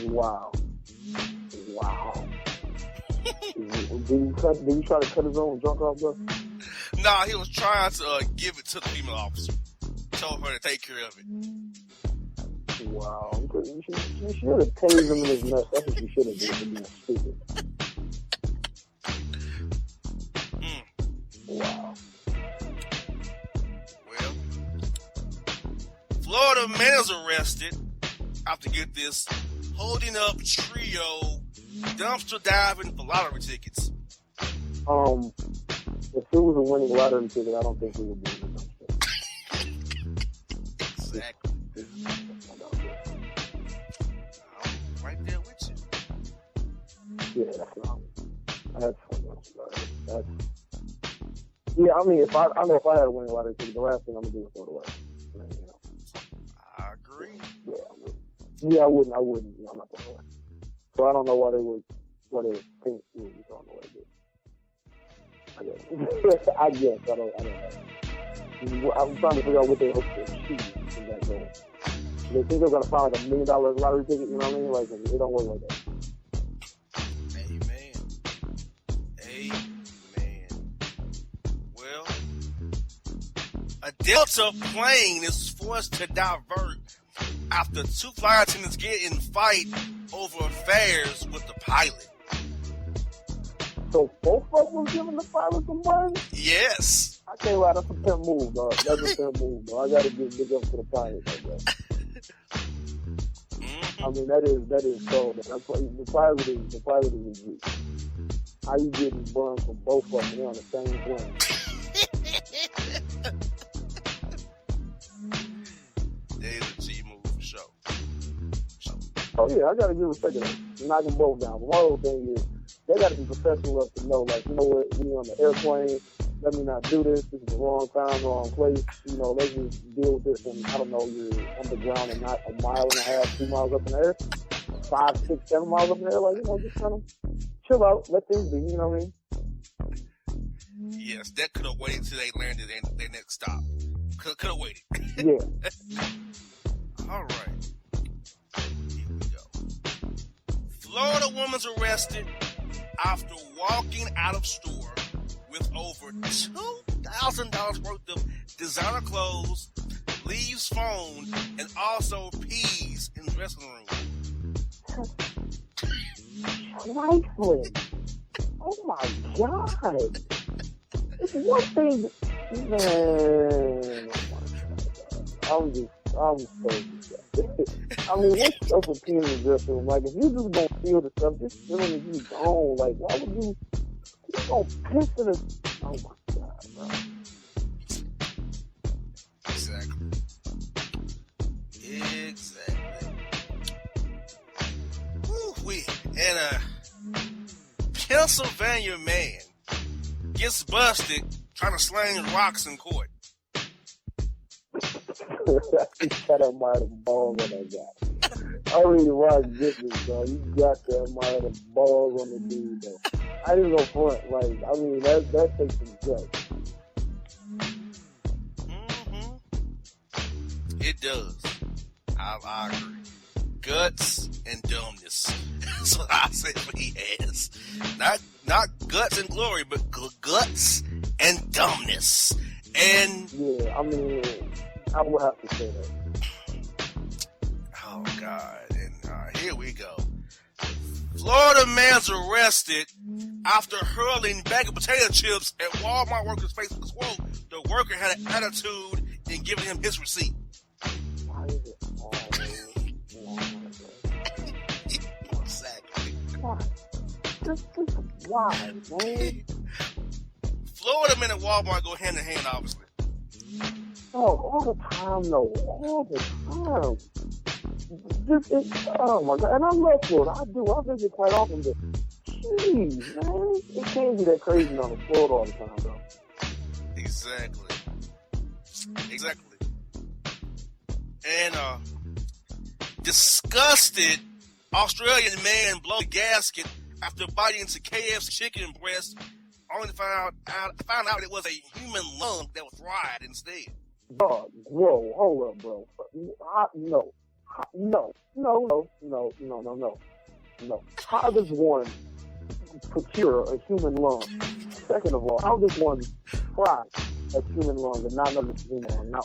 Wow. Wow. Did you try to cut his own junk off, bro? Nah, he was trying to give it to the female officer. Told her to take care of it. Wow. You should have tased him in his nuts. That's what you should have done for being stupid. Wow. Well, Florida man is arrested after, get this, holding up trio dumpster diving for lottery tickets. If it was a winning lottery ticket, I don't think we would be in the dumpster. Exactly. I'm right there with you. Yeah, that's wrong. That's funny. Yeah, I mean, I know if I had a winning lottery ticket, the last thing I'm gonna do is throw it away. You know. I agree. Yeah, I wouldn't. You know, I'm not throwing it away. So I don't know why they think we would be throwing it away. I guess. I don't know. I'm trying to figure out what they hope to achieve in that goal. They think they're gonna find like $1 million lottery ticket. You know what I mean? Like it don't work like that. A Delta plane is forced to divert after 2 flight attendants get in fight over fares with the pilot. So both of them was giving the pilot some money? Yes. I can't lie, that's a pimp move, dog. That's a pimp move, dog. I gotta give big up to the pilot, dog. I mean, that is so. That's why the pilot is a G. How you getting burned from both of them? They're on the same plane. Oh yeah, I gotta give respect to them. Knock them both down. But my whole thing is, they gotta be professional enough to know, like, you know what, we on the airplane, let me not do this. This is the wrong time, wrong place. You know, let's just deal with this when, I don't know, you're on the ground and not 1.5 miles, 2 miles up in the air, 5, 6, 7 miles up in the air. Like, you know, just kind of chill out, let things be. You know what I mean? Yes, that could have waited till they landed their next stop. Could have waited. Yeah. All right. Florida woman's arrested after walking out of store with over $2,000 worth of designer clothes, leaves phone, and also peas in the dressing room. Trifling. Oh my God. It's one thing. Man. I'm so disgusted. I mean, what's stuff with peeing in the dressing room? Like, if you just gonna feel the stuff, just feeling it, you gone. Like, why would you gonna piss in the... Oh my God, bro. Exactly. Woo-wee. And a Pennsylvania man gets busted trying to sling rocks in court. Got that minor balls on that guy. I really watch business, though. You got that minor balls on the dude, though. I didn't go front. Like, I mean, that takes some guts. It does. I agree. Guts and dumbness. That's what I say he has. Not guts and glory, but guts and dumbness. And yeah, I mean, I would have to say that. Oh God! And here we go. Florida man's arrested after hurling bag of potato chips at Walmart worker's face. Quote: the worker had an attitude in giving him his receipt. Why is it always Exactly. Why? Just why, man? Florida men and Walmart go hand in hand, obviously. Oh, all the time, though. All the time. Oh my God! And I love Florida. I do. I visit quite often, but jeez, man, it can't be that crazy on the Florida all the time, though. Exactly. And disgusted Australian man blow the gasket after biting into KFC chicken breast, only to find out it was a human lung that was fried instead. Dog, bro, hold up, bro. No. How does one procure a human lung? Second of all, how does one fry a human lung and not know it's human lung? Now,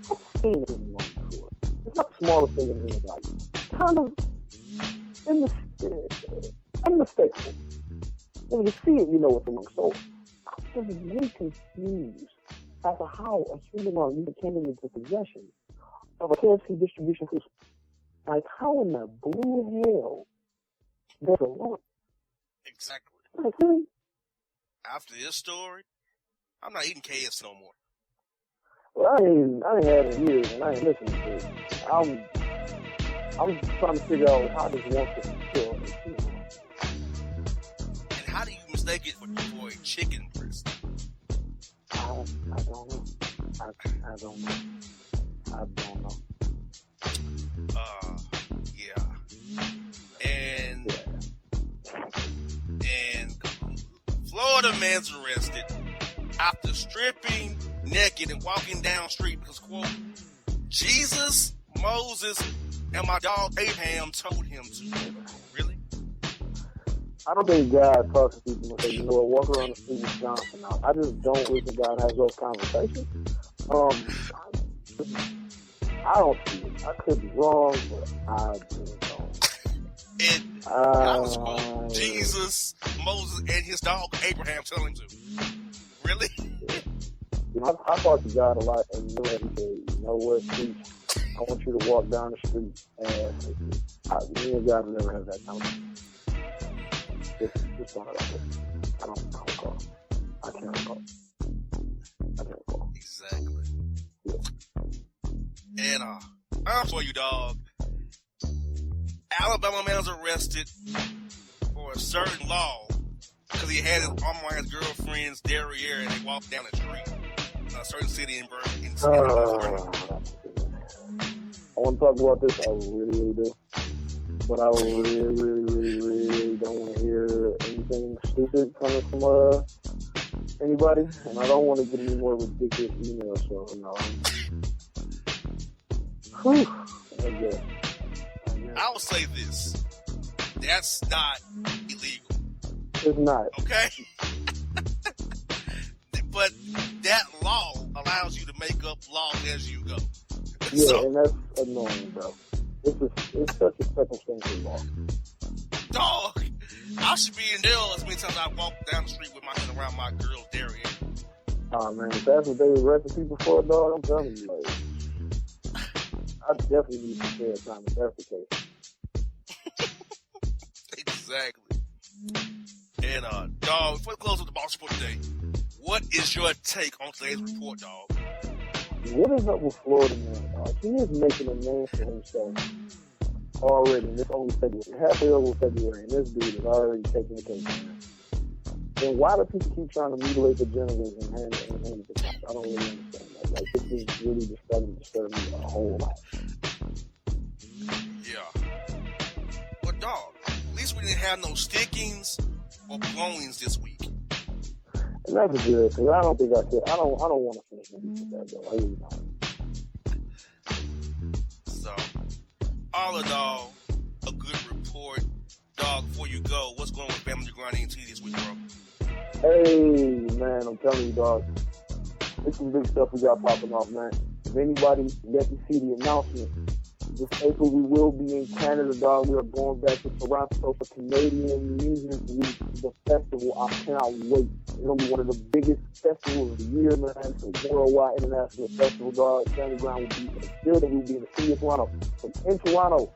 I've seen a human lung before. It's not the smallest thing in the human body. Kind of unmistakable. When you see it, you know it's a lung. So I was really confused as to how a human lung even came into possession of a KFC distribution system. Like, how in the blue hell there's a lung? Exactly. Like, really? After this story, I'm not eating KFC no more. Well, I ain't had it in years, and I ain't listening to it. I'm trying to figure out how this one can kill it. And how do you mistake it for a chicken breast? I don't know. I don't know. Yeah. And Florida man's arrested after stripping naked and walking down the street because, quote, Jesus, Moses, and my dog Abraham told him to. Really? I don't think God talks to people and say, you know what, walk around the street with Johnson. I just don't listen to God has those conversations. I don't see it. I could be wrong, but I just don't. And I was quote, Jesus, Moses, and his dog Abraham telling him to. Really? You know, I talk to God a lot, and he said, you know what, Steve, I want you to walk down the street, and me and God will never have that conversation. Just one of those. I don't recall. I can't recall. Exactly. Yeah. And I'm for you, dog. Alabama man was arrested for a certain law because he had his arm around his girlfriend's derriere and they walked down the street in a certain city in Birmingham. I want to talk about this. I really do. But I really don't want to hear anything stupid coming from anybody. And I don't want to get any more ridiculous emails. So, no. I guess. I will say this. That's not illegal. It's not. Okay? But that law allows you to make up laws as you go. Yeah, so, and that's annoying, bro. It's such a circumstantial law. Dog, I should be in jail as many times I walk down the street with my hand around my girl's derriere. Oh, man, if that's what they arrested people for, dog, I'm telling you, like, I definitely need to share time if that's the case. Exactly. And, dog, before we close with the Boss Report today, what is your take on today's report, dog? What is up with Florida, man, dog? He is making a name for himself already. This only February. Halfway over February, and this dude is already taking the case, man. Then why do people keep trying to mutilate the journalists and hand it to cops? I don't really understand that. Like, this is really just starting to disturb me a whole lot. Yeah. But, dog, at least we didn't have no stickings or blowings this week. And that's good, because I don't think I could. I don't want to finish with that, though. I really don't. So, all in all, a good report. Dog, before you go, what's going on with Family Grinding and Tea this week, bro? Hey, man, I'm telling you, dog. It's some big stuff we got popping off, man. If anybody get to see the announcement, this April we will be in Canada, dog. We are going back to Toronto for Canadian Music Week, the festival. I cannot wait. It's going to be one of the biggest festivals of the year, man. It's a worldwide international festival, dog. Family Grind will be in the building. We'll be in the city of Toronto. So in Toronto,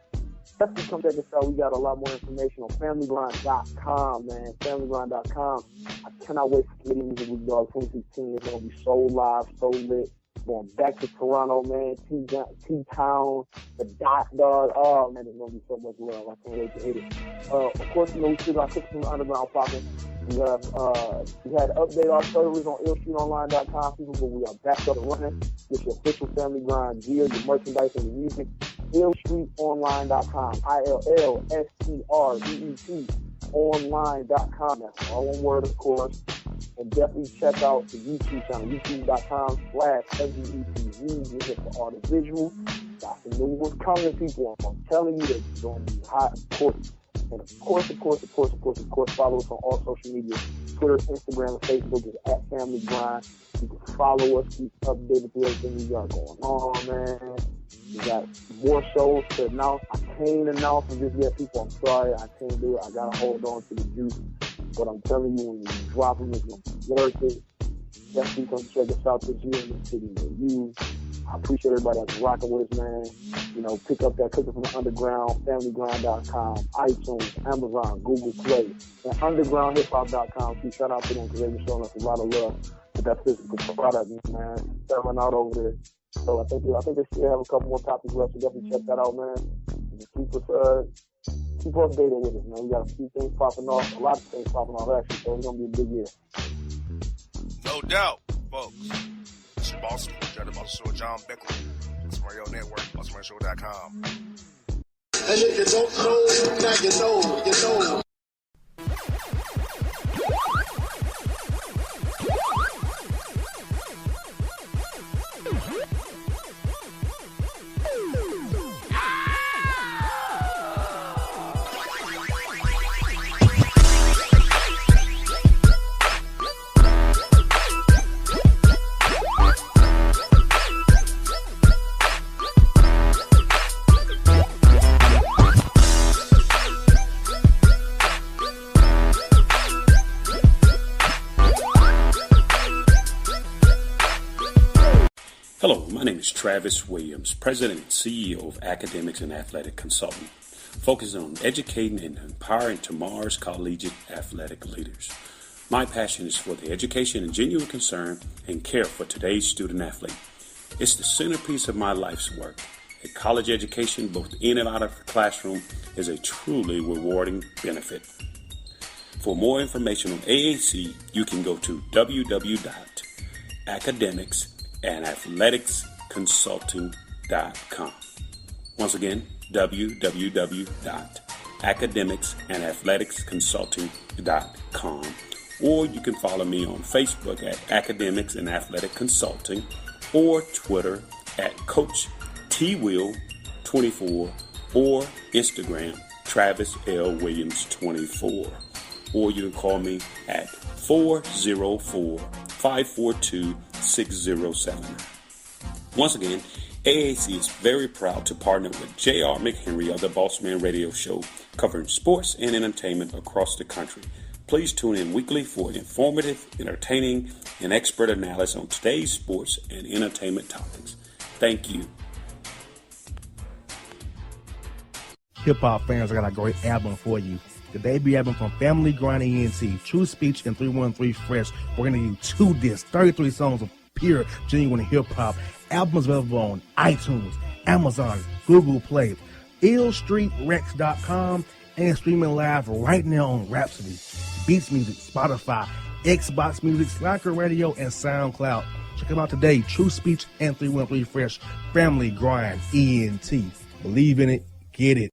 definitely come check us out. We got a lot more information on familygrind.com, man. Familygrind.com. I cannot wait for Canadian Music Week, dog. 2016 is going to be so live, so lit. Going back to Toronto, man. T-Town, the Dot Dog. Oh, man, there's going to be so much love. I can't wait to hit it. Of course, we still got Cooks from the Underground popping. We had to update our servers on illstreetonline.com, people, but we are back up and running. Get your official Family Grind gear, your merchandise, and your music. illstreetonline.com. ILLSTREET online.com. That's all one word, of course. And definitely check out the YouTube channel, youtube.com/SGETV. Get it for all the visuals. Got some new ones coming, people. I'm telling you, they're going to be hot, of course. And of course, follow us on all social media, Twitter, Instagram, and Facebook is @Family Grind. You can follow us, keep updated with everything we got going on, man. We got more shows to announce. I can't announce them just yet, people. I'm sorry, I can't do it. I gotta hold on to the juice. But I'm telling you, when you drop them, it's gonna be worth it. Definitely come check us out this year in the city near you. I appreciate everybody that's rocking with us, man. You know, pick up that Cooking from the Underground, FamilyGrind.com, iTunes, Amazon, Google Play, and UndergroundHipHop.com. So shout out to them because they've been showing us a lot of love with that physical product, man. Selling out over there. So I think they still have a couple more topics left, so definitely check that out, man. Just keep us updated with it, man. We got a few things popping off, a lot of things popping off actually, so it's gonna be a big year. No doubt, folks. It's your boss, John Show, John Beckler. It's Radio Network, BossmanShow.com. And if you don't know, now you know. Hello, my name is Travis Williams, President and CEO of Academics and Athletic Consulting, focusing on educating and empowering tomorrow's collegiate athletic leaders. My passion is for the education and genuine concern and care for today's student athlete. It's the centerpiece of my life's work. A college education, both in and out of the classroom, is a truly rewarding benefit. For more information on AAC, you can go to www.academicsandathleticsconsulting.com. Once again, www.academicsandathleticsconsulting.com. Or you can follow me on Facebook at Academics and Athletic Consulting, or Twitter at Coach TWill24, or Instagram Travis L. Williams 24. Or you can call me at 404-542-6079. Once again, AAC is very proud to partner with J.R. McHenry of the Bossman Radio Show, covering sports and entertainment across the country. Please tune in weekly for informative, entertaining, and expert analysis on today's sports and entertainment topics. Thank you. Hip-hop fans, I got a great album for you. The debut album from Family Grind ENT, True Speech and 313 Fresh. We're going to give you 2 discs, 33 songs of pure, genuine hip-hop. Albums available on iTunes, Amazon, Google Play, illstreetrex.com, and streaming live right now on Rhapsody, Beats Music, Spotify, Xbox Music, Spreaker Radio, and SoundCloud. Check them out today. True Speech and 313 Fresh. Family Grind ENT. Believe in it. Get it.